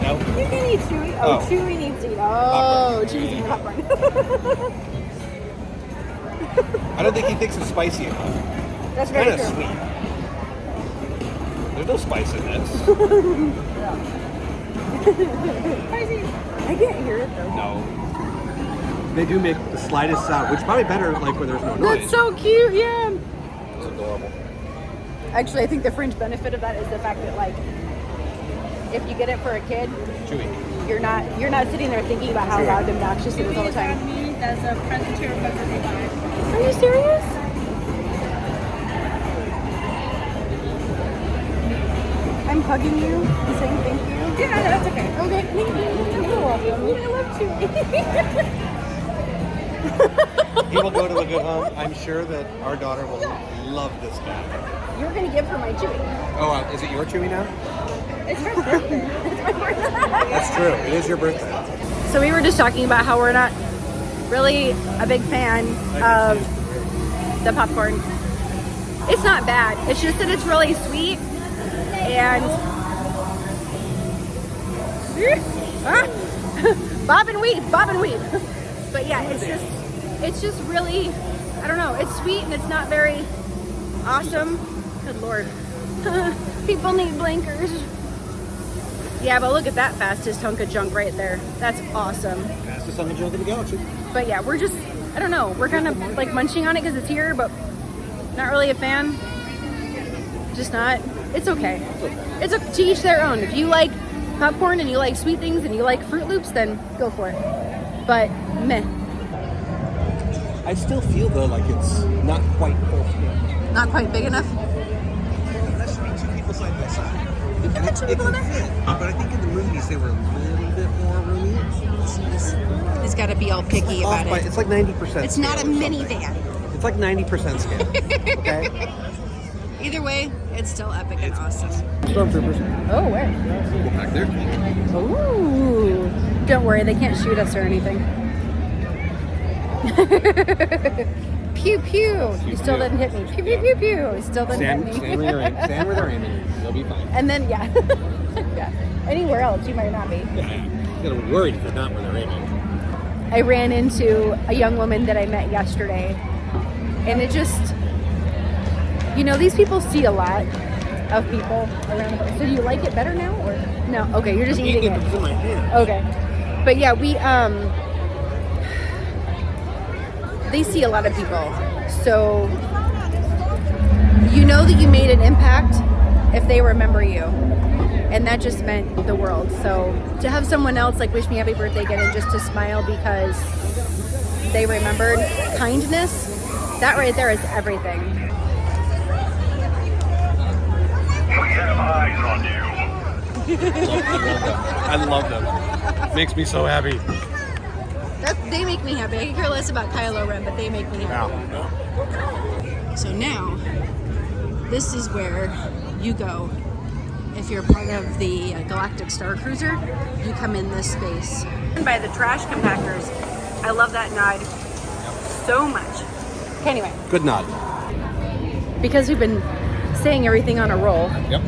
Speaker 1: No?
Speaker 2: You can eat Chewy. Oh, Chewy needs to eat. Oh, Chewy's eating popcorn.
Speaker 1: I don't think he thinks it's spicy enough.
Speaker 2: That's
Speaker 1: It's kind
Speaker 2: very
Speaker 1: of
Speaker 2: true.
Speaker 1: sweet. There's no spice in this.
Speaker 2: I can't hear it though.
Speaker 1: No. They do make the slightest sound, which is probably better like when there's no noise.
Speaker 2: That's so cute, yeah.
Speaker 1: It's adorable.
Speaker 2: Actually, I think the fringe benefit of that is the fact that, like, if you get it for a kid,
Speaker 1: Chewy.
Speaker 2: you're not sitting there thinking about how loud and obnoxious it is all the time.
Speaker 10: That's a present to your birthday bag.
Speaker 2: Are you serious? I'm hugging you and saying thank you.
Speaker 10: Yeah, that's okay.
Speaker 2: Okay, thank you. You're welcome. I love Chewy.
Speaker 1: He will go to a good home. I'm sure that our daughter will love this guy.
Speaker 2: You're gonna give her my Chewy.
Speaker 1: Oh, is it your Chewy now?
Speaker 2: It's her birthday. It's my birthday.
Speaker 1: That's true. It is your birthday.
Speaker 2: So we were just talking about how we're not really a big fan of the popcorn. It's not bad. It's just that it's really sweet and bob and weave. But yeah, it's just really, I don't know. It's sweet and it's not very awesome. Good Lord. People need blinkers. Yeah, but look at that fastest hunk of junk right there. That's awesome.
Speaker 1: Fastest hunk of junk in the galaxy.
Speaker 2: But yeah, we're just, I don't know. We're kind of like munching on it because it's here, but not really a fan. Just not. It's okay. It's to each their own. If you like popcorn and you like sweet things and you like Fruit Loops, then go for it. But meh.
Speaker 1: I still feel though like it's not quite full scale.
Speaker 2: Not quite big enough?
Speaker 1: That should be two people side by side.
Speaker 2: You can put two people in there?
Speaker 1: But I think in the movies they were a little bit more roomy.
Speaker 2: He's got to be all picky about it.
Speaker 1: It's like 90%.
Speaker 2: It's not a minivan.
Speaker 1: It's like 90% scale. Okay.
Speaker 2: Either way, it's still epic and awesome.
Speaker 1: Stormtroopers.
Speaker 2: Oh, where?
Speaker 1: Back there.
Speaker 2: Ooh. Don't worry, they can't shoot us or anything. Pew pew. You still didn't hit me. Pew pew pew pew. You still didn't hit me.
Speaker 1: Stand where they're aiming. You'll be fine.
Speaker 2: And then yeah. Yeah. Anywhere else you might not be.
Speaker 1: Yeah. You gotta be worried if you're not where they're aiming.
Speaker 2: I ran into a young woman that I met yesterday, and it just, you know, these people see a lot of people around the place. So do you like it better now or no? Okay, you're just eating it.
Speaker 1: It's in my hand.
Speaker 2: Okay. But yeah, they see a lot of people. So you know that you made an impact if they remember you. And that just meant the world. So to have someone else like wish me happy birthday again and just to smile because they remembered kindness, that right there is everything.
Speaker 11: We have eyes on you.
Speaker 1: I love them. Makes me so happy.
Speaker 2: They make me happy. I can care less about Kylo Ren, but they make me happy.
Speaker 1: Yeah.
Speaker 2: So now, this is where you go. If you're part of the Galactic Star Cruiser, you come in this space. By the trash compactors. I love that nod so much. Okay, anyway.
Speaker 1: Good nod.
Speaker 2: Because we've been saying everything on a roll.
Speaker 1: Yep.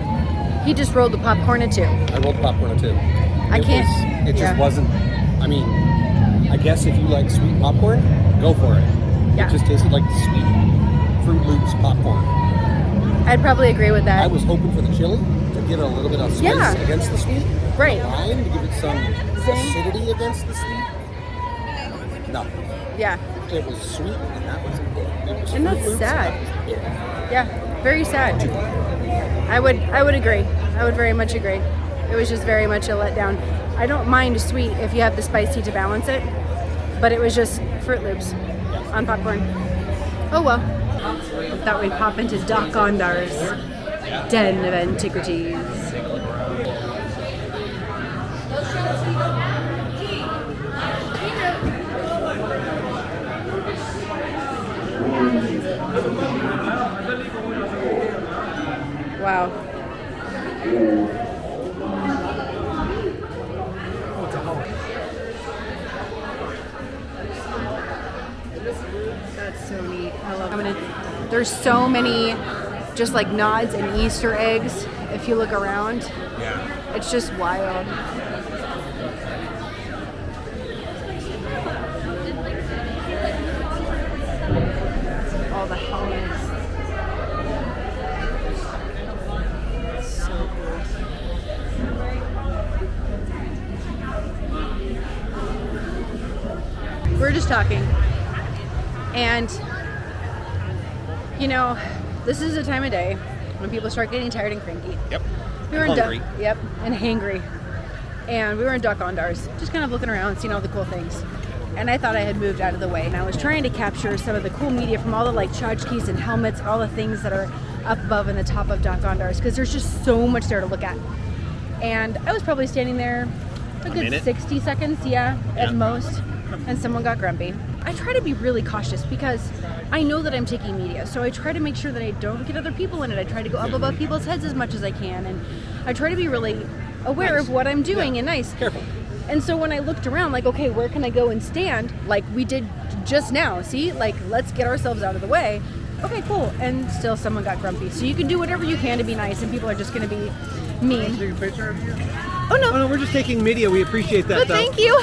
Speaker 2: He just rolled the popcorn at 2.
Speaker 1: I rolled the popcorn at 2.
Speaker 2: I can't.
Speaker 1: It just wasn't. I mean, I guess if you like sweet popcorn, go for it.
Speaker 2: Yeah.
Speaker 1: It just tasted like sweet Fruit Loops popcorn.
Speaker 2: I'd probably agree with that.
Speaker 1: I was hoping for the chili to give it a little bit of spice against the sweet.
Speaker 2: Right.
Speaker 1: The lime to give it some acidity against the sweet. No.
Speaker 2: Yeah.
Speaker 1: It was sweet, and that was it. It was
Speaker 2: And
Speaker 1: Fruit
Speaker 2: that's
Speaker 1: Loops,
Speaker 2: sad.
Speaker 1: and that was it.
Speaker 2: Yeah, very sad. I would agree. I would very much agree. It was just very much a letdown. I don't mind sweet if you have the spicy to balance it, but it was just Fruit Loops on popcorn. Oh well. Thought we'd pop into Doc Ondar's Den of Antiquities. Wow. That's so neat. I love it. There's so many just like nods and Easter eggs if you look around.
Speaker 1: Yeah.
Speaker 2: It's just wild. All the helmets. So cool. We're just talking. And, you know, this is a time of day when people start getting tired and cranky.
Speaker 1: Yep.
Speaker 2: We were and hangry. And we were in Doc Ondar's, just kind of looking around, seeing all the cool things. And I thought I had moved out of the way. And I was trying to capture some of the cool media from all the like tchotchkes and helmets, all the things that are up above in the top of Doc Ondar's, because there's just so much there to look at. And I was probably standing there a good 60 seconds, at most. And someone got grumpy. I try to be really cautious because I know that I'm taking media, so I try to make sure that I don't get other people in it. I try to go up above people's heads as much as I can, and I try to be really aware of what I'm doing and nice.
Speaker 1: Careful.
Speaker 2: And so when I looked around, like, okay, where can I go and stand? Like we did just now, see? Like, let's get ourselves out of the way. Okay, cool. And still someone got grumpy. So you can do whatever you can to be nice, and people are just going to be mean.
Speaker 9: Take a picture of you?
Speaker 2: Oh, no.
Speaker 1: Oh, no, we're just taking media. We appreciate that,
Speaker 2: But
Speaker 1: though.
Speaker 2: thank you.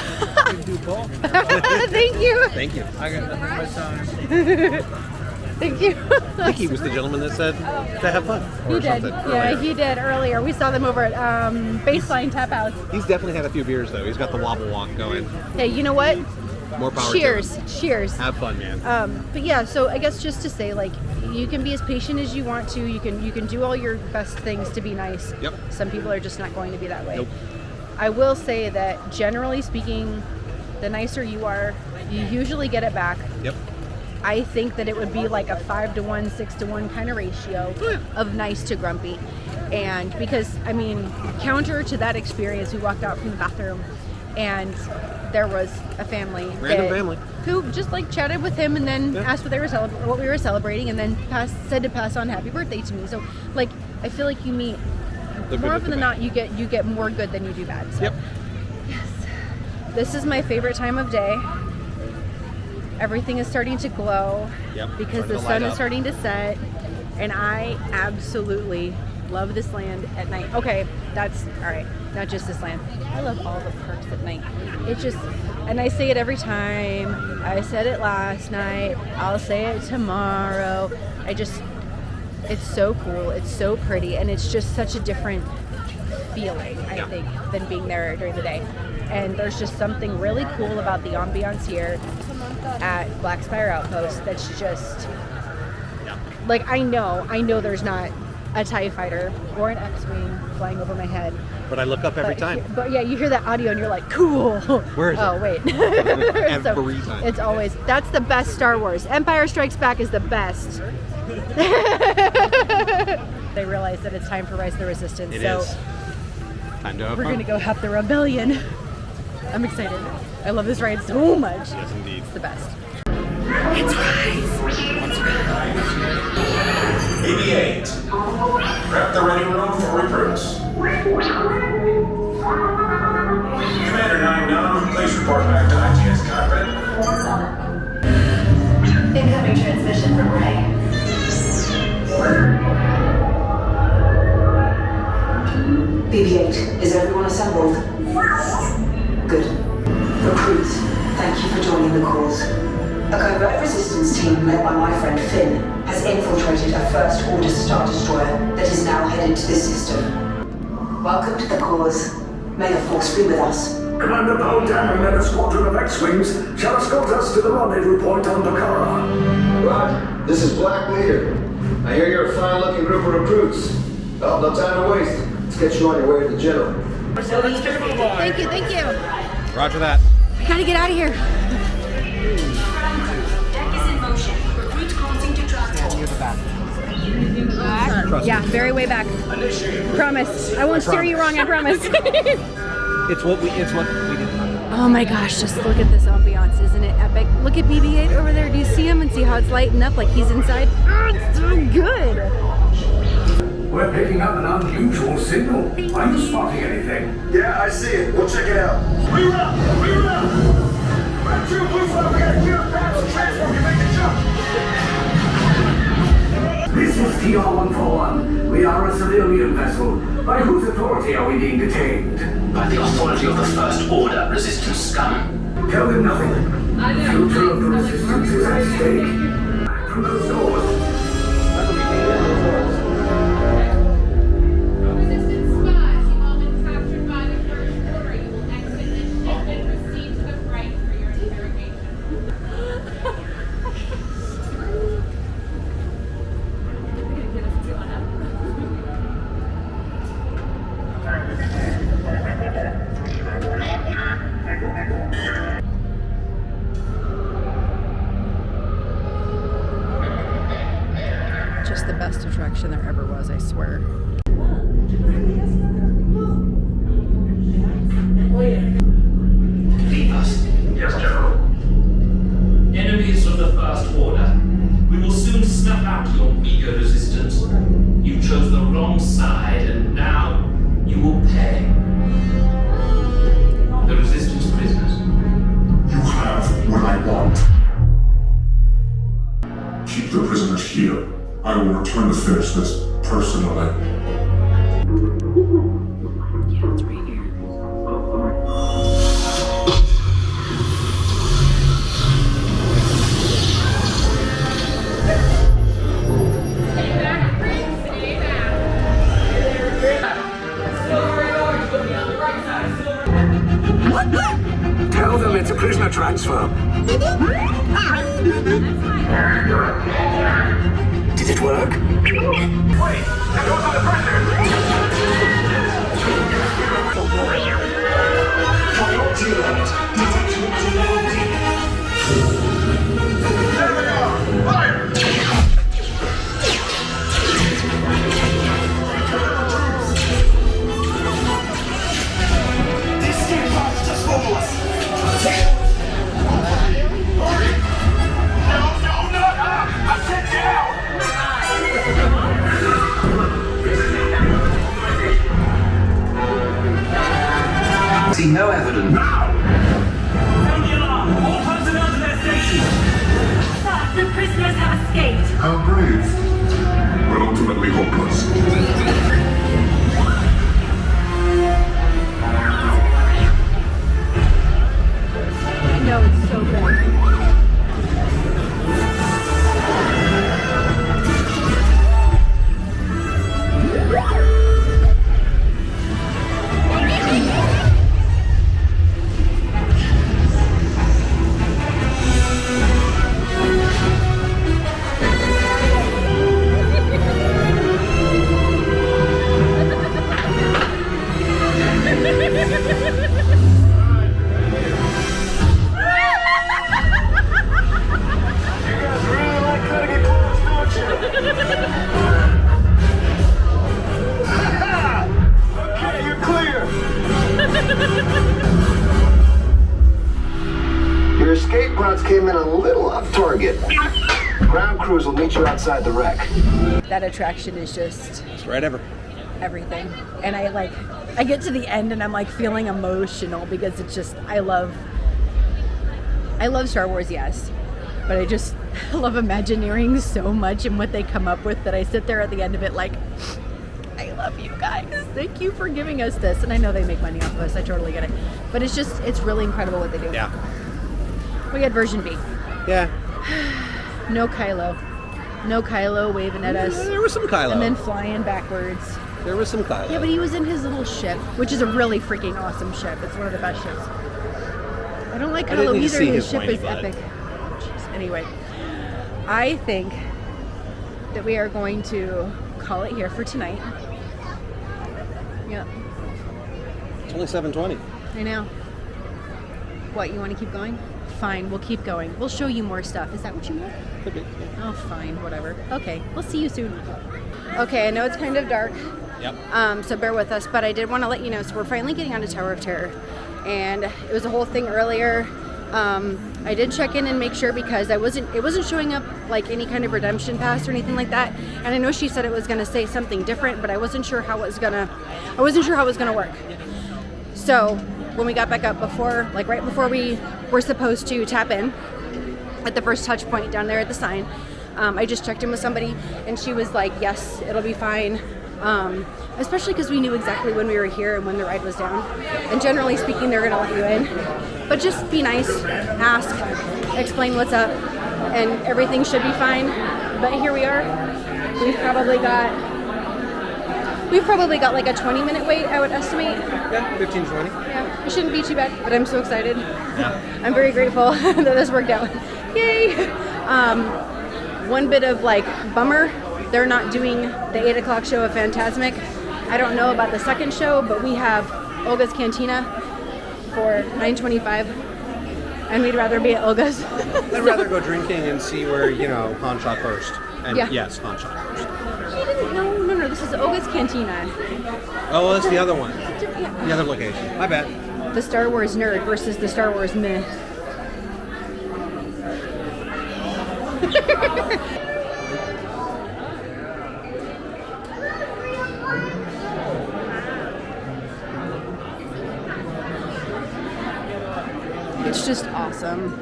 Speaker 2: Thank you.
Speaker 1: Thank you.
Speaker 9: I got nothing but time.
Speaker 2: Thank you.
Speaker 1: Mickey was the gentleman that said to have fun.
Speaker 2: He
Speaker 1: Or
Speaker 2: did.
Speaker 1: something
Speaker 2: Yeah,
Speaker 1: earlier.
Speaker 2: he did earlier. We saw them over at Baseline Taphouse.
Speaker 1: He's definitely had a few beers, though. He's got the wobble walk going.
Speaker 2: Hey, you know what?
Speaker 1: More power
Speaker 2: Cheers.
Speaker 1: to him.
Speaker 2: Cheers.
Speaker 1: Have fun, man.
Speaker 2: But yeah, so I guess just to say, like, you can be as patient as you want to. You can do all your best things to be nice.
Speaker 1: Yep.
Speaker 2: Some people are just not going to be that way.
Speaker 1: Nope.
Speaker 2: I will say that generally speaking, the nicer you are, you usually get it back.
Speaker 1: Yep.
Speaker 2: I think that it would be like a 5-to-1, 6-to-1 kind of ratio of nice to grumpy. And because, I mean, counter to that experience, we walked out from the bathroom and there was a family.
Speaker 1: Random family.
Speaker 2: Who just like chatted with him and then asked what they were what we were celebrating, and then said to pass on happy birthday to me. So like, I feel like you meet more often than not, you get more good than you do bad. So.
Speaker 1: Yep.
Speaker 2: Yes. This is my favorite time of day. Everything is starting to glow because the sun is starting to set, and I absolutely love this land at night. Okay, that's all right. Not just this land. I love all the parks at night. It just, and I say it every time. I said it last night. I'll say it tomorrow. It's so cool. It's so pretty, and it's just such a different feeling, I think, than being there during the day. And there's just something really cool about the ambiance here at Black Spire Outpost that's just like, I know there's not a TIE fighter or an X-Wing flying over my head.
Speaker 1: But I look up every time.
Speaker 2: But yeah, you hear that audio and you're like, cool.
Speaker 1: Where is it?
Speaker 2: Oh, wait.
Speaker 1: Every time.
Speaker 2: It's always, that's the best Star Wars. Empire Strikes Back is the best. They realize that it's time for Rise of the Resistance.
Speaker 1: It is. Time to have
Speaker 2: We're
Speaker 1: fun.
Speaker 2: going to go help the rebellion. I'm excited. I love this ride so much.
Speaker 1: Yes, indeed.
Speaker 2: It's the best.
Speaker 6: It's Rise.
Speaker 11: 88. Prep the ready room for recruits. Commander 99, please report back to IGS cockpit.
Speaker 6: Incoming transmission from Ray. has infiltrated a First Order Star Destroyer that is now headed to this system. Welcome to the cause. May the Force be with us.
Speaker 11: Commander Poldam and a squadron of X-Wings shall escort us to the rendezvous point on Dakara.
Speaker 12: Rod, this is Black Leader. I hear you're a fine-looking group of recruits. Oh, no time to waste. Let's get you on your way to the general.
Speaker 2: Thank you, thank you.
Speaker 1: Roger that.
Speaker 2: I gotta get out of here.
Speaker 6: Deck is in motion. Recruits crossing to transport.
Speaker 1: Near the back.
Speaker 2: Yeah, very way back. Promise. I won't steer you wrong, I promise.
Speaker 1: It's what we did.
Speaker 2: Oh my gosh, just look at this ambiance. Isn't it epic? Look at BB-8 over there. Do you see him and see how it's lighting up like he's inside? Oh, it's so good.
Speaker 11: We're picking up an unusual signal. Are you spotting anything?
Speaker 12: Yeah, I see it. We'll check it out.
Speaker 11: Reroute! Reroute! Back to your blue flag. We got a clear path to transform. You make the jump. This is TR-141. We are a civilian vessel. By whose authority are we being detained?
Speaker 13: By the authority of the First Order resistance scum.
Speaker 11: Tell them nothing. The future of the resistance is at stake. Back from those doors.
Speaker 4: Resistance spies, you've all been captured by the First Order. You will exit this ship and proceed to the right for your interrogation.
Speaker 2: Just the best attraction there ever was, I swear.
Speaker 13: Leave us.
Speaker 11: Yes, General.
Speaker 13: Enemies of the First Order. We will soon snuff out your meager resistance. You chose the wrong side, and now you will pay. The resistance prisoners.
Speaker 11: You have what I want. Keep the prisoners here. I will return to finish this personally.
Speaker 2: Yeah, it's right here.
Speaker 11: Tell them it's a prisoner transfer. Did it work? Wait, that goes on the There they are! Fire! Disneyparks just fool us! Hurry! No, not up! I said down!
Speaker 13: See no evidence.
Speaker 11: Now!
Speaker 3: Sound the alarm! All personnel to their stations!
Speaker 6: Sir, the prisoners have escaped.
Speaker 11: How brave, but ultimately hopeless.
Speaker 2: I know, it's so good.
Speaker 12: Your escape routes came in a little off target. Ground crews will meet you outside the wreck.
Speaker 2: That attraction is just
Speaker 1: It's right ever.
Speaker 2: everything. And I get to the end and I'm like feeling emotional because it's just, I love Star Wars, yes. But I love Imagineering so much and what they come up with that I sit there at the end of it like, I love you guys. Thank you for giving us this. And I know they make money off of us. I totally get it. But it's really incredible what they do.
Speaker 1: Yeah.
Speaker 2: We had version B.
Speaker 1: Yeah.
Speaker 2: No Kylo. No Kylo waving at us.
Speaker 1: There was some Kylo.
Speaker 2: And then flying backwards.
Speaker 1: There was some Kylo.
Speaker 2: Yeah, but he was in his little ship, which is a really freaking awesome ship. It's one of the best ships. I don't like Kylo either. His ship is epic. Jeez. Anyway, I think that we are going to call it here for tonight. Yep.
Speaker 1: It's only 7:20.
Speaker 2: I know. What, you want to keep going? Fine, we'll keep going. We'll show you more stuff. Is that what you want?
Speaker 1: Could be. Yeah.
Speaker 2: Oh, fine, whatever. Okay, we'll see you soon. Okay, I know it's kind of dark.
Speaker 1: Yep.
Speaker 2: So bear with us, but I did want to let you know, so we're finally getting onto Tower of Terror. And it was a whole thing earlier. I did check in and make sure because it wasn't showing up like any kind of redemption pass or anything like that. And I know she said it was gonna say something different, but I wasn't sure how it was gonna work. So when we got back up right before we were supposed to tap in at the first touch point down there at the sign, I just checked in with somebody and she was like, yes, it'll be fine. Especially because we knew exactly when we were here and when the ride was down. And generally speaking, they're gonna let you in. But just be nice, ask, explain what's up, and everything should be fine. But here we are. We've probably got like a 20-minute wait, I would estimate.
Speaker 1: Yeah, 15, 20.
Speaker 2: Yeah, it shouldn't be too bad, but I'm so excited. Yeah. I'm very grateful that this worked out. Yay! One bit of like bummer, they're not doing the 8 o'clock show of Fantasmic. I don't know about the second show, but we have Ogas Cantina for $9.25, and we'd rather be at Ogas.
Speaker 1: I'd rather go drinking and see where, Han shot first. And yes, Han shot first.
Speaker 2: He didn't, no, this is Ogas Cantina.
Speaker 1: Oh, that's the other one. The other location. My bad.
Speaker 2: The Star Wars nerd versus the Star Wars meh. It's just awesome.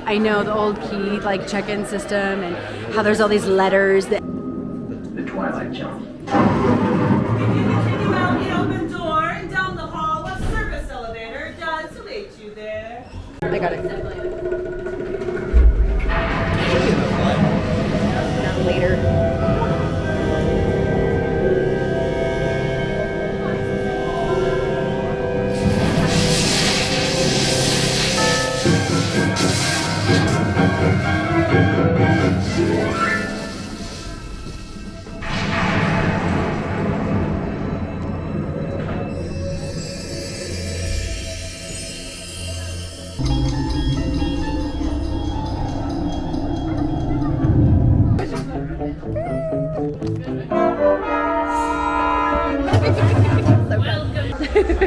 Speaker 2: I know the old key check-in system and how there's all these letters that.
Speaker 11: The Twilight Zone.
Speaker 7: Continue out the open door and down the hall. A service elevator does await you there.
Speaker 2: I got it. Not later.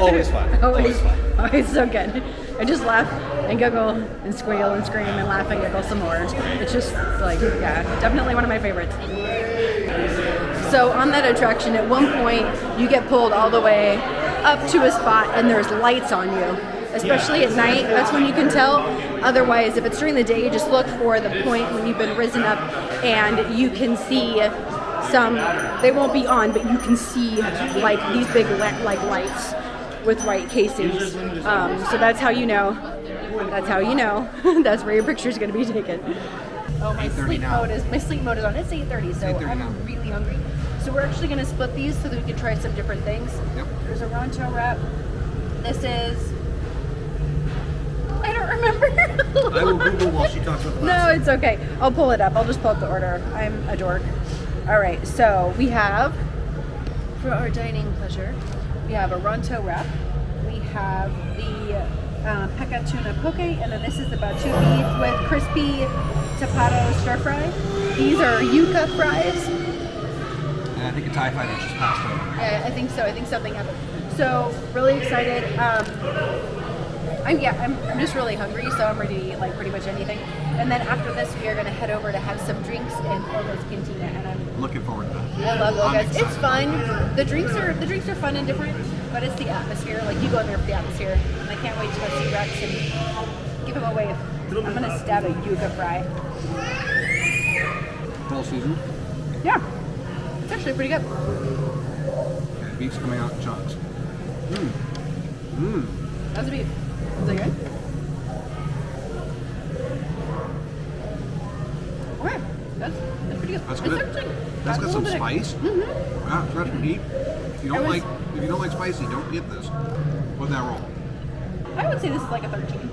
Speaker 1: Always fun.
Speaker 2: Always fun. Always so good. I just laugh and giggle and squeal and scream and laugh and giggle some more. It's just definitely one of my favorites. So on that attraction, at one point you get pulled all the way up to a spot and there's lights on you. Especially at night, that's when you can tell. Otherwise, if it's during the day, just look for the point when you've been risen up and you can see some, they won't be on, but you can see these big lights with white casings. So that's how you know. That's how you know. That's where your picture is going to be taken. Oh, my sleep mode is on. It's 8:30, so I'm really hungry. So we're actually going to split these so that we can try some different things. Yep. There's a Ronto wrap. This is. I don't remember.
Speaker 1: I will Google while she talks about the last
Speaker 2: No, it's okay. I'll pull it up. I'll just pull up the order. I'm a dork. All right, so we have, for our dining pleasure, we have a Ronto wrap. We have the Pekka tuna poke, and then this is the batu beef with crispy tapado stir fry. These are yuca fries.
Speaker 1: And I think a TIE fighter just passed over.
Speaker 2: Yeah, I think so. I think something happened. So really excited. I'm just really hungry, so I'm ready to eat pretty much anything. And then after this, we are going to head over to have some drinks in Ogas Cantina, and I'm
Speaker 1: looking forward to that.
Speaker 2: I love Ogas. It's fun. The drinks are fun and different, but it's the atmosphere. You go in there for the atmosphere, and I can't wait to go see Rex and give him a wave. I'm going to stab a yuca fry.
Speaker 1: Full season?
Speaker 2: Yeah, it's actually pretty good.
Speaker 1: Okay, beef's coming out in chunks.
Speaker 2: How's the beef? Is it good? That's pretty good.
Speaker 1: That's good. That's got some spice.
Speaker 2: Mm-hmm.
Speaker 1: Yeah, fresh and heat. If you don't like spicy, don't get this. What'd that roll?
Speaker 2: I would say this is like a 13.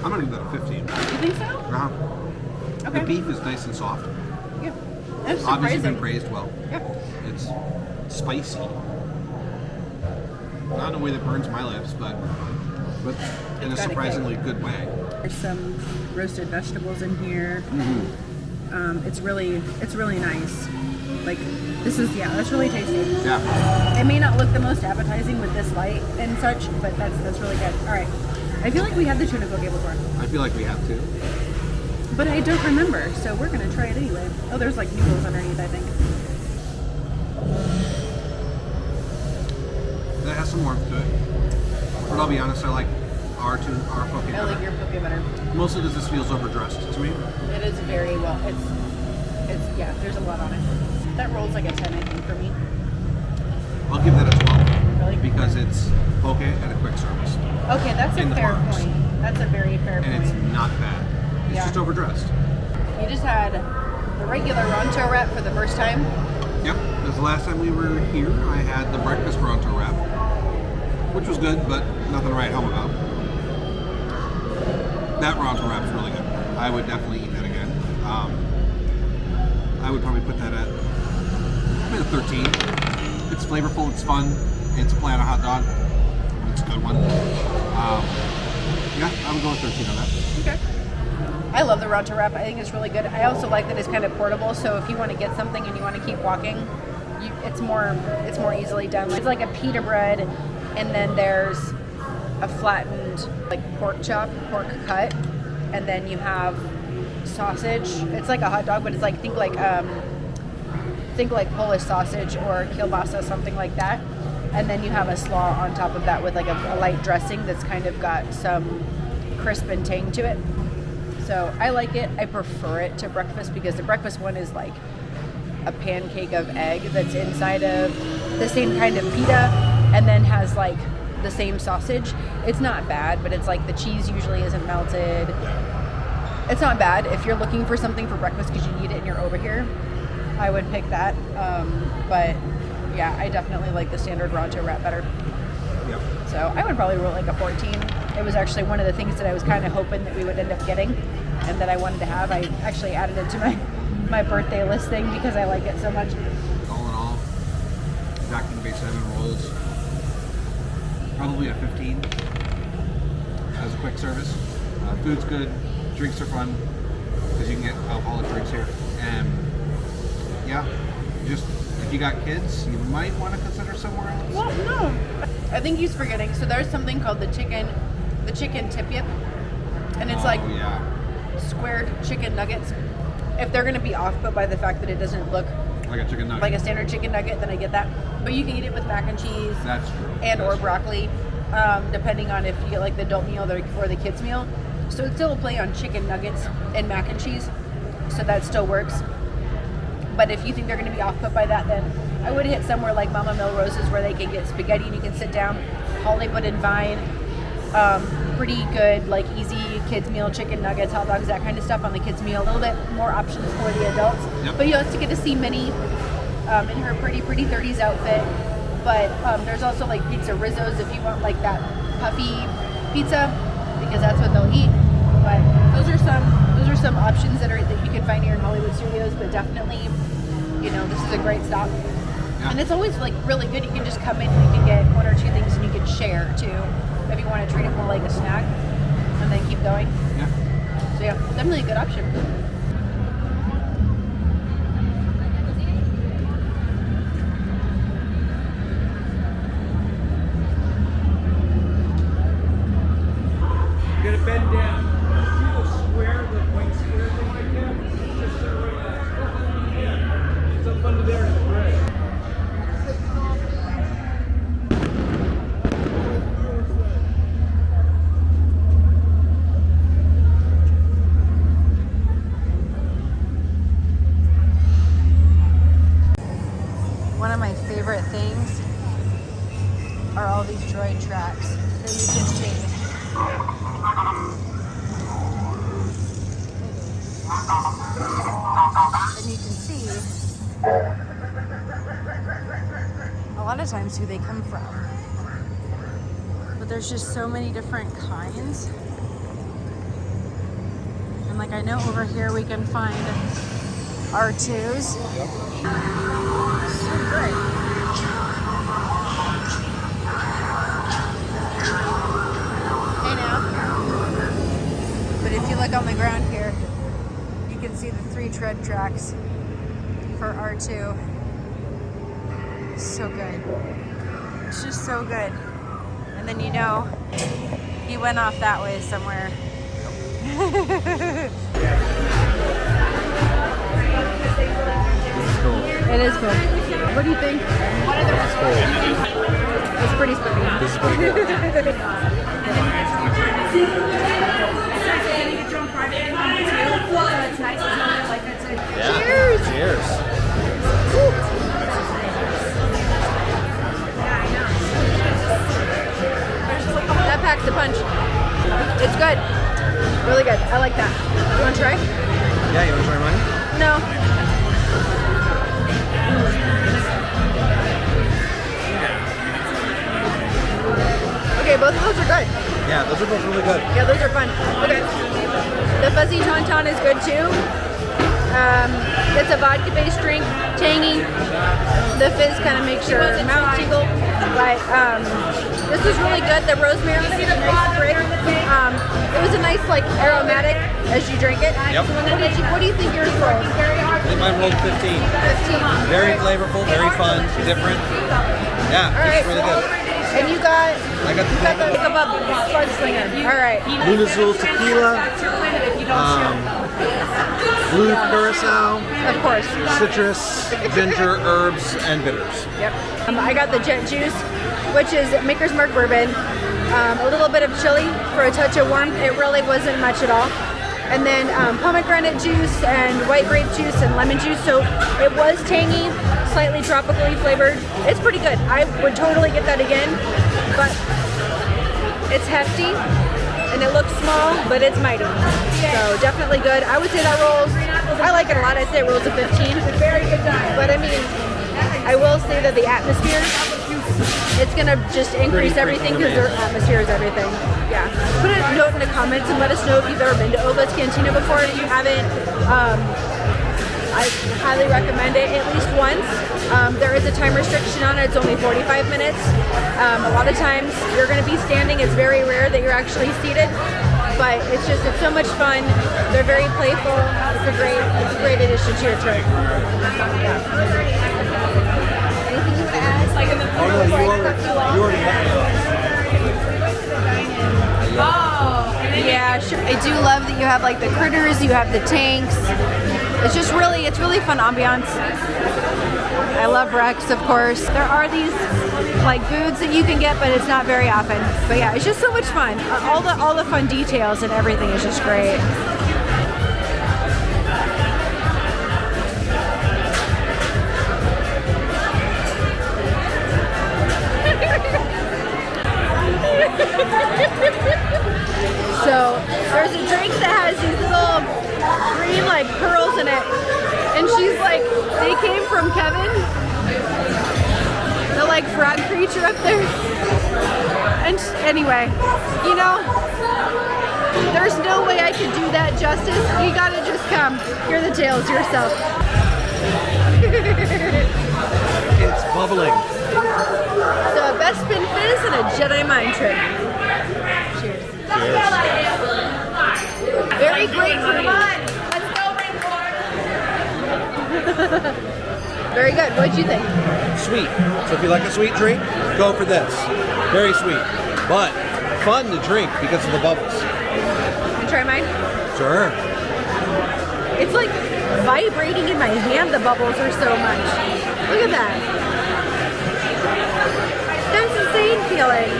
Speaker 1: I'm gonna give that a 15.
Speaker 2: You think so?
Speaker 1: Uh-huh.
Speaker 2: Okay.
Speaker 1: The beef is nice and soft.
Speaker 2: Yeah. That's
Speaker 1: Obviously
Speaker 2: surprising.
Speaker 1: been praised well.
Speaker 2: Yeah.
Speaker 1: It's spicy. Not in a way that burns my lips, but in a surprisingly good way.
Speaker 2: There's some roasted vegetables in here.
Speaker 1: Mm-hmm.
Speaker 2: It's really nice. Like that's really tasty.
Speaker 1: Yeah.
Speaker 2: It may not look the most appetizing with this light and such, but that's really good. All right. I feel like we had the tuna poke before.
Speaker 1: I feel like we have to.
Speaker 2: But I don't remember, so we're gonna try it anyway. Oh, there's like noodles underneath, I think.
Speaker 1: That has some warmth to it. But I'll be honest, I like our poke better.
Speaker 2: I like your poke better.
Speaker 1: Mostly because this feels overdressed to me.
Speaker 2: It is very well. It's yeah. There's a lot on it. That rolls like a 10, I think, for me.
Speaker 1: I'll give that a 12.
Speaker 2: Really?
Speaker 1: Because it's poke and a quick service.
Speaker 2: Okay, that's a fair point. That's a very fair point.
Speaker 1: And it's not bad. It's just overdressed.
Speaker 2: You just had the regular Ronto wrap for the first time?
Speaker 1: Yep. Because the last time we were here, I had the breakfast Ronto wrap, which was good, but nothing to write home about. That Ronto wrap is really good. I would definitely eat that again. I would probably put that at a 13. It's flavorful, it's fun, it's a play on a hot dog. It's a good one. Yeah, I would go with 13 on that.
Speaker 2: Okay. I love the Ronto wrap. I think it's really good. I also like that it's kind of portable, so if you want to get something and you want to keep walking, it's more easily done. It's like a pita bread, and then there's a flattened like pork cut, and then you have sausage. It's like a hot dog, but it's like think like Polish sausage or kielbasa, something like that. And then you have a slaw on top of that with like a light dressing that's kind of got some crisp and tang to it. So I like it. I prefer it to breakfast because the breakfast one is like a pancake of egg that's inside of the same kind of pita and then has like the same sausage. It's not bad, but it's like the cheese usually isn't melted. It's not bad. If you're looking for something for breakfast because you need it and you're over here, I would pick that. But yeah, I definitely like the standard Ronto wrap better.
Speaker 1: Yep.
Speaker 2: So I would probably roll like a 14. It was actually one of the things that I was kind of hoping that we would end up getting and that I wanted to have. I actually added it to my birthday listing because I like it so much.
Speaker 1: All in all, Jack and Bay 7 rolls probably a 15 as a quick service. Food's good, drinks are fun because you can get alcoholic drinks here. And yeah, just if you got kids, you might want to consider somewhere else.
Speaker 2: Well, no. I think he's forgetting. So there's something called the chicken tip yip. And it's squared chicken nuggets. If they're going to be off-put by the fact that it doesn't look
Speaker 1: like a chicken nugget,
Speaker 2: like a standard chicken nugget, then I get that. But you can eat it with mac and cheese.
Speaker 1: That's true.
Speaker 2: Or broccoli, depending on if you get like the adult meal or the kids meal. So it's still a play on chicken nuggets and mac and cheese. So that still works. But if you think they're going to be off-put by that, then I would hit somewhere like Mama Melrose's where they can get spaghetti and you can sit down. Hollywood and Vine, pretty good, like easy kids meal, chicken nuggets, hot dogs, that kind of stuff on the kids meal. A little bit more options for the adults.
Speaker 1: Yep.
Speaker 2: But you also get to see Minnie in her pretty 30s outfit. But there's also like pizza rizzos if you want like that puffy pizza, because that's what they'll eat. But those are some options that you can find here in Hollywood Studios. But definitely, this is a great stop. Yeah. And it's always like really good. You can just come in and you can get one or two things and you can share too, if you want to treat it more like a snack and then keep going.
Speaker 1: Yeah.
Speaker 2: So yeah, definitely a good option.
Speaker 14: You're gonna bend down. See the square, the white square thing like that? Just right there. Yeah. It's up under there in the gray.
Speaker 2: And you can see a lot of times who they come from. But there's just so many different kinds. And like I know over here we can find R2s. So great. Hey now. But if you look on the ground here, you can see the 3 tread tracks for R2. So good. It's just so good. And then you know he went off that way somewhere. It is cool. What do you think?
Speaker 1: It's cool.
Speaker 2: It's pretty spooky.
Speaker 1: This is pretty cool. Yeah.
Speaker 2: Cheers!
Speaker 1: Cheers.
Speaker 2: That packs a punch. It's good. Really good. I like that. You want to try?
Speaker 1: Yeah, you want to try mine?
Speaker 2: No. Okay, both of those are good.
Speaker 1: Yeah, those are both really good.
Speaker 2: Yeah, those are fun. Okay. The fuzzy tauntaun is good too. It's a vodka-based drink, tangy. The fizz kind of makes your mouth tingle, but this is really good. The rosemary is a nice break. It was a nice like aromatic as you drink it.
Speaker 1: Yep.
Speaker 2: What do you think yours rolled?
Speaker 1: I think mine rolled 15.
Speaker 2: 15.
Speaker 1: Very flavorful, very fun, different. Yeah, it's really good.
Speaker 2: And you got?
Speaker 1: I got the
Speaker 2: Slug Slinger. All right.
Speaker 1: Luna Azul tequila. Blue curacao.
Speaker 2: Of course.
Speaker 1: Citrus, ginger, herbs, and bitters.
Speaker 2: Yep. I got the Jet Juice, which is Maker's Mark bourbon. A little bit of chili for a touch of warmth. It really wasn't much at all. And then pomegranate juice and white grape juice and lemon juice. So it was tangy, slightly tropically flavored. It's pretty good. I would totally get that again, but it's hefty and it looks small, but it's mighty. So definitely good. I would say that rolls, I like it a lot. I'd say it rolls a 15. But I mean, I will say that the atmosphere, it's gonna just increase everything because their atmosphere is everything. Yeah. Put a note in the comments and let us know if you've ever been to Ogas Cantina before. If you haven't, I highly recommend it at least once. There is a time restriction on it. It's only 45 minutes. A lot of times you're going to be standing. It's very rare that you're actually seated, but it's so much fun. They're very playful. It's a great addition to your trip. Anything you want to add?
Speaker 1: Oh no, you already left me off.
Speaker 2: Yeah, sure. I do love that you have like the critters, you have the tanks. It's really fun ambiance. I love Rex, of course. There are these like foods that you can get, but it's not very often. But yeah, it's just so much fun. All the fun details and everything is just great. So there's a drink that has these little green like pearls in it, and she's like, they came from Kevin, the like frog creature up there. And anyway, you know, there's no way I could do that justice. You gotta just come hear the tales yourself.
Speaker 1: It's bubbling.
Speaker 2: So a best spin fizz and a Jedi mind trick. Cheers. Very grapefruit. Let's go, Rainforest. Very good. What'd you think?
Speaker 1: Sweet. So if you like a sweet drink, go for this. Very sweet, but fun to drink because of the bubbles.
Speaker 2: You try mine?
Speaker 1: Sure.
Speaker 2: It's like vibrating in my hand. The bubbles are so much. Look at that. That's insane feeling.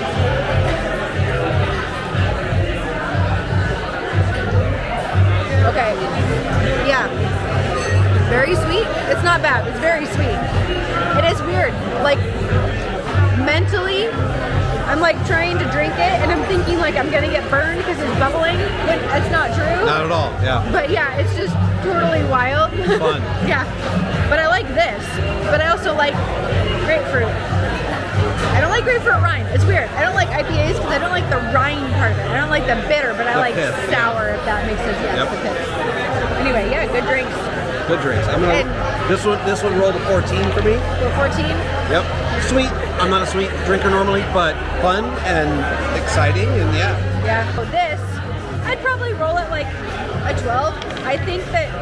Speaker 2: Okay. Yeah. Very sweet. It's not bad. It's very sweet. It is weird. Like mentally, I'm like trying to drink it and I'm thinking like I'm gonna get burned because it's bubbling, but that's not true.
Speaker 1: Not at all, yeah.
Speaker 2: But yeah, it's just totally wild.
Speaker 1: Fun.
Speaker 2: Yeah, but I like this. But I also like grapefruit. I don't like grapefruit rind. It's weird. I don't like IPAs because I don't like the rind part of it. I don't like the bitter, but I like
Speaker 1: pith,
Speaker 2: sour, if that makes sense. Yeah,
Speaker 1: Yep.
Speaker 2: the pith. Anyway, yeah, good drinks.
Speaker 1: Good drinks. I'm gonna. This one rolled a 14 for me.
Speaker 2: Go 14.
Speaker 1: Yep. Sweet. I'm not a sweet drinker normally, but fun and exciting, and yeah.
Speaker 2: Yeah. So this, I'd probably roll it like a 12. I think that,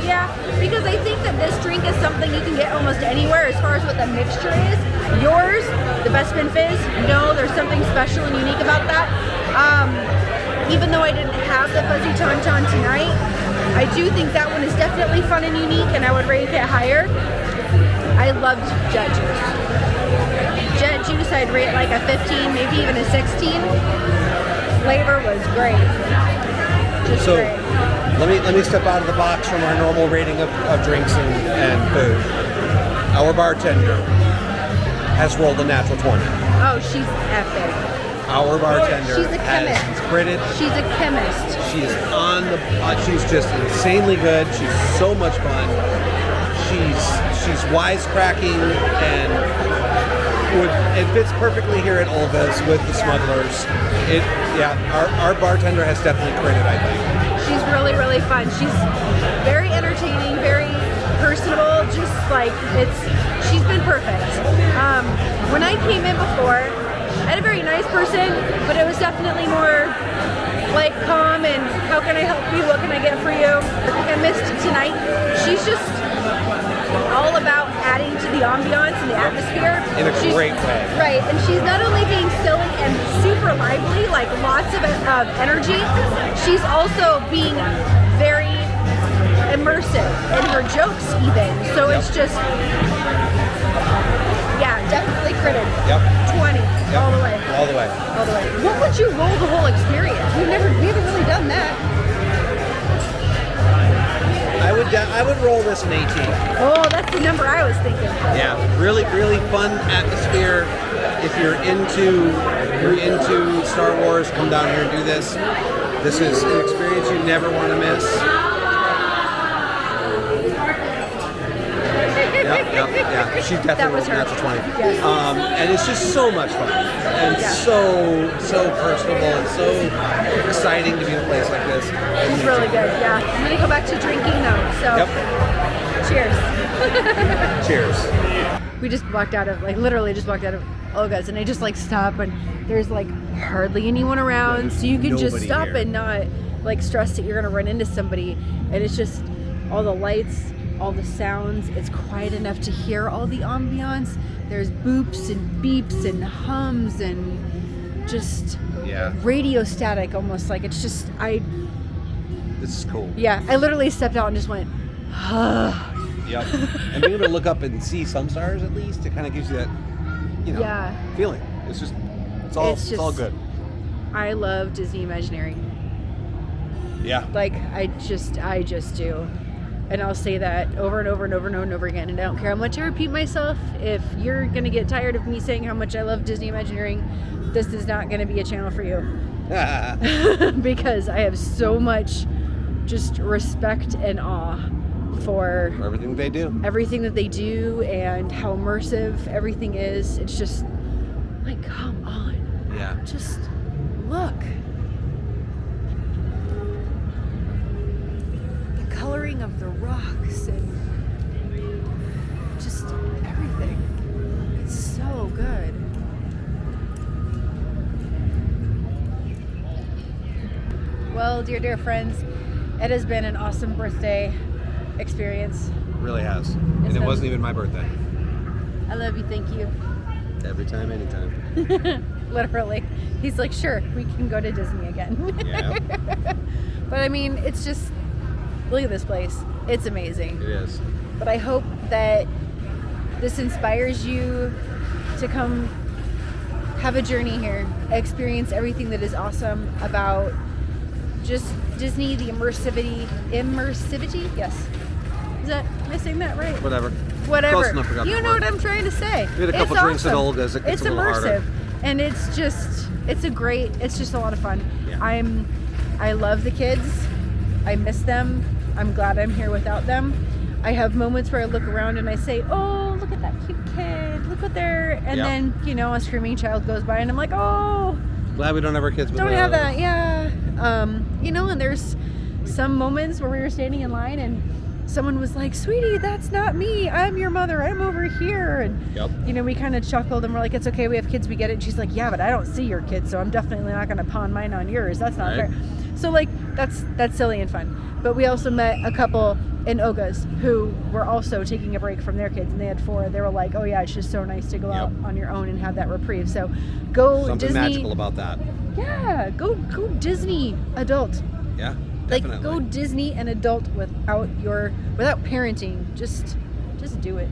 Speaker 2: yeah, because I think that this drink is something you can get almost anywhere as far as what the mixture is. Yours, the Best Spin Fizz, no, there's something special and unique about that. Even though I didn't have the Fuzzy Tauntaun tonight, I do think that one is definitely fun and unique, and I would rate it higher. I loved Jet Juice. Jet Juice, I'd rate like a 15, maybe even a 16. Flavor was great. Just
Speaker 1: So
Speaker 2: great.
Speaker 1: let me step out of the box from our normal rating of drinks and food. Our bartender has rolled a natural 20.
Speaker 2: Oh, she's epic.
Speaker 1: Our bartender
Speaker 2: She's a chemist.
Speaker 1: has critted.
Speaker 2: She's a chemist.
Speaker 1: She's on the. She's just insanely good. She's so much fun. She's wisecracking and it fits perfectly here at Ogas with the smugglers. Our bartender has definitely critted, I think.
Speaker 2: She's really, really fun. She's very entertaining, very personable. Just like she's been perfect. When I came in before, I had a very nice person, but it was definitely more like calm and how can I help you? What can I get for you? I missed tonight. She's just all about adding to the ambiance and the atmosphere.
Speaker 1: In a great way.
Speaker 2: Right, and she's not only being silly and super lively, like lots of energy, she's also being very immersive in her jokes even. So it's just, yeah, definitely critted.
Speaker 1: Yep.
Speaker 2: 20,
Speaker 1: Yep.
Speaker 2: all the way.
Speaker 1: All the way.
Speaker 2: All the way. What would you roll the whole experience? We haven't really done that.
Speaker 1: I would roll this an 18.
Speaker 2: Oh, that's the number I was thinking.
Speaker 1: Yeah, really, really fun atmosphere. If you're into Star Wars, come down here and do this. This is an experience you never want to miss. Yeah. She definitely rolled that's a 20.
Speaker 2: Yes.
Speaker 1: And it's just so much fun and so personable and so exciting to be in a place like this.
Speaker 2: It's really good. Yeah, I'm gonna go back to drinking though. So, cheers.
Speaker 1: Cheers.
Speaker 2: We just walked out of literally just walked out of Ogas, and I just stop, and there's hardly anyone around, so you can just stop here and not stress that you're gonna run into somebody, and it's just all the lights, all the sounds. It's quiet enough to hear all the ambiance. There's boops and beeps and hums and just radio static almost. It's just
Speaker 1: This is cool.
Speaker 2: Yeah, I literally stepped out and just went,
Speaker 1: Yep. And being able to look up and see some stars at least, it kind of gives you that, feeling. It's all good.
Speaker 2: I love Disney Imagineering.
Speaker 1: Yeah.
Speaker 2: I just do. And I'll say that over and over and over and over and over again. And I don't care how much I repeat myself. If you're going to get tired of me saying how much I love Disney Imagineering, this is not going to be a channel for you. Because I have so much just respect and awe for
Speaker 1: everything they do.
Speaker 2: Everything that they do and how immersive everything is. It's just come on.
Speaker 1: Yeah.
Speaker 2: Just look. Coloring of the rocks and just everything. It's so good. Well, dear friends, it has been an awesome birthday experience.
Speaker 1: It really has. And it wasn't even my birthday.
Speaker 2: I love you, thank you.
Speaker 1: Every time, anytime.
Speaker 2: Literally. He's like, sure, we can go to Disney again.
Speaker 1: Yeah.
Speaker 2: But I mean, it's just, look at this place. It's amazing.
Speaker 1: It is.
Speaker 2: But I hope that this inspires you to come have a journey here, experience everything that is awesome about just Disney, the immersivity, yes. Am I saying that right?
Speaker 1: Whatever.
Speaker 2: Whatever.
Speaker 1: Close enough,
Speaker 2: you know what I'm trying to say.
Speaker 1: We had a couple drinks at Olga's. It gets
Speaker 2: it's
Speaker 1: a little
Speaker 2: immersive.
Speaker 1: harder.
Speaker 2: And it's just a lot of fun.
Speaker 1: Yeah.
Speaker 2: I love the kids. I miss them. I'm glad I'm here without them. I have moments where I look around and I say, oh, look at that cute kid. Look what they're, and then, you know, a screaming child goes by and I'm like, oh.
Speaker 1: Glad we don't have our kids with
Speaker 2: Don't
Speaker 1: us.
Speaker 2: have that, yeah. You know, and there's some moments where we were standing in line and someone was like, sweetie, that's not me. I'm your mother. I'm over here. And, you know, we kind of chuckled and we're like, it's okay. We have kids. We get it. And she's like, yeah, but I don't see your kids. So I'm definitely not going to pawn mine on yours. That's not fair. So like, that's silly and fun. But we also met a couple in Ogas who were also taking a break from their kids and they had 4. They were like, oh yeah, it's just so nice to go out on your own and have that reprieve. So go
Speaker 1: Something
Speaker 2: Disney.
Speaker 1: magical about that.
Speaker 2: Yeah. Go Disney adult.
Speaker 1: Yeah.
Speaker 2: Like
Speaker 1: Definitely.
Speaker 2: go Disney and adult without parenting. Just do it.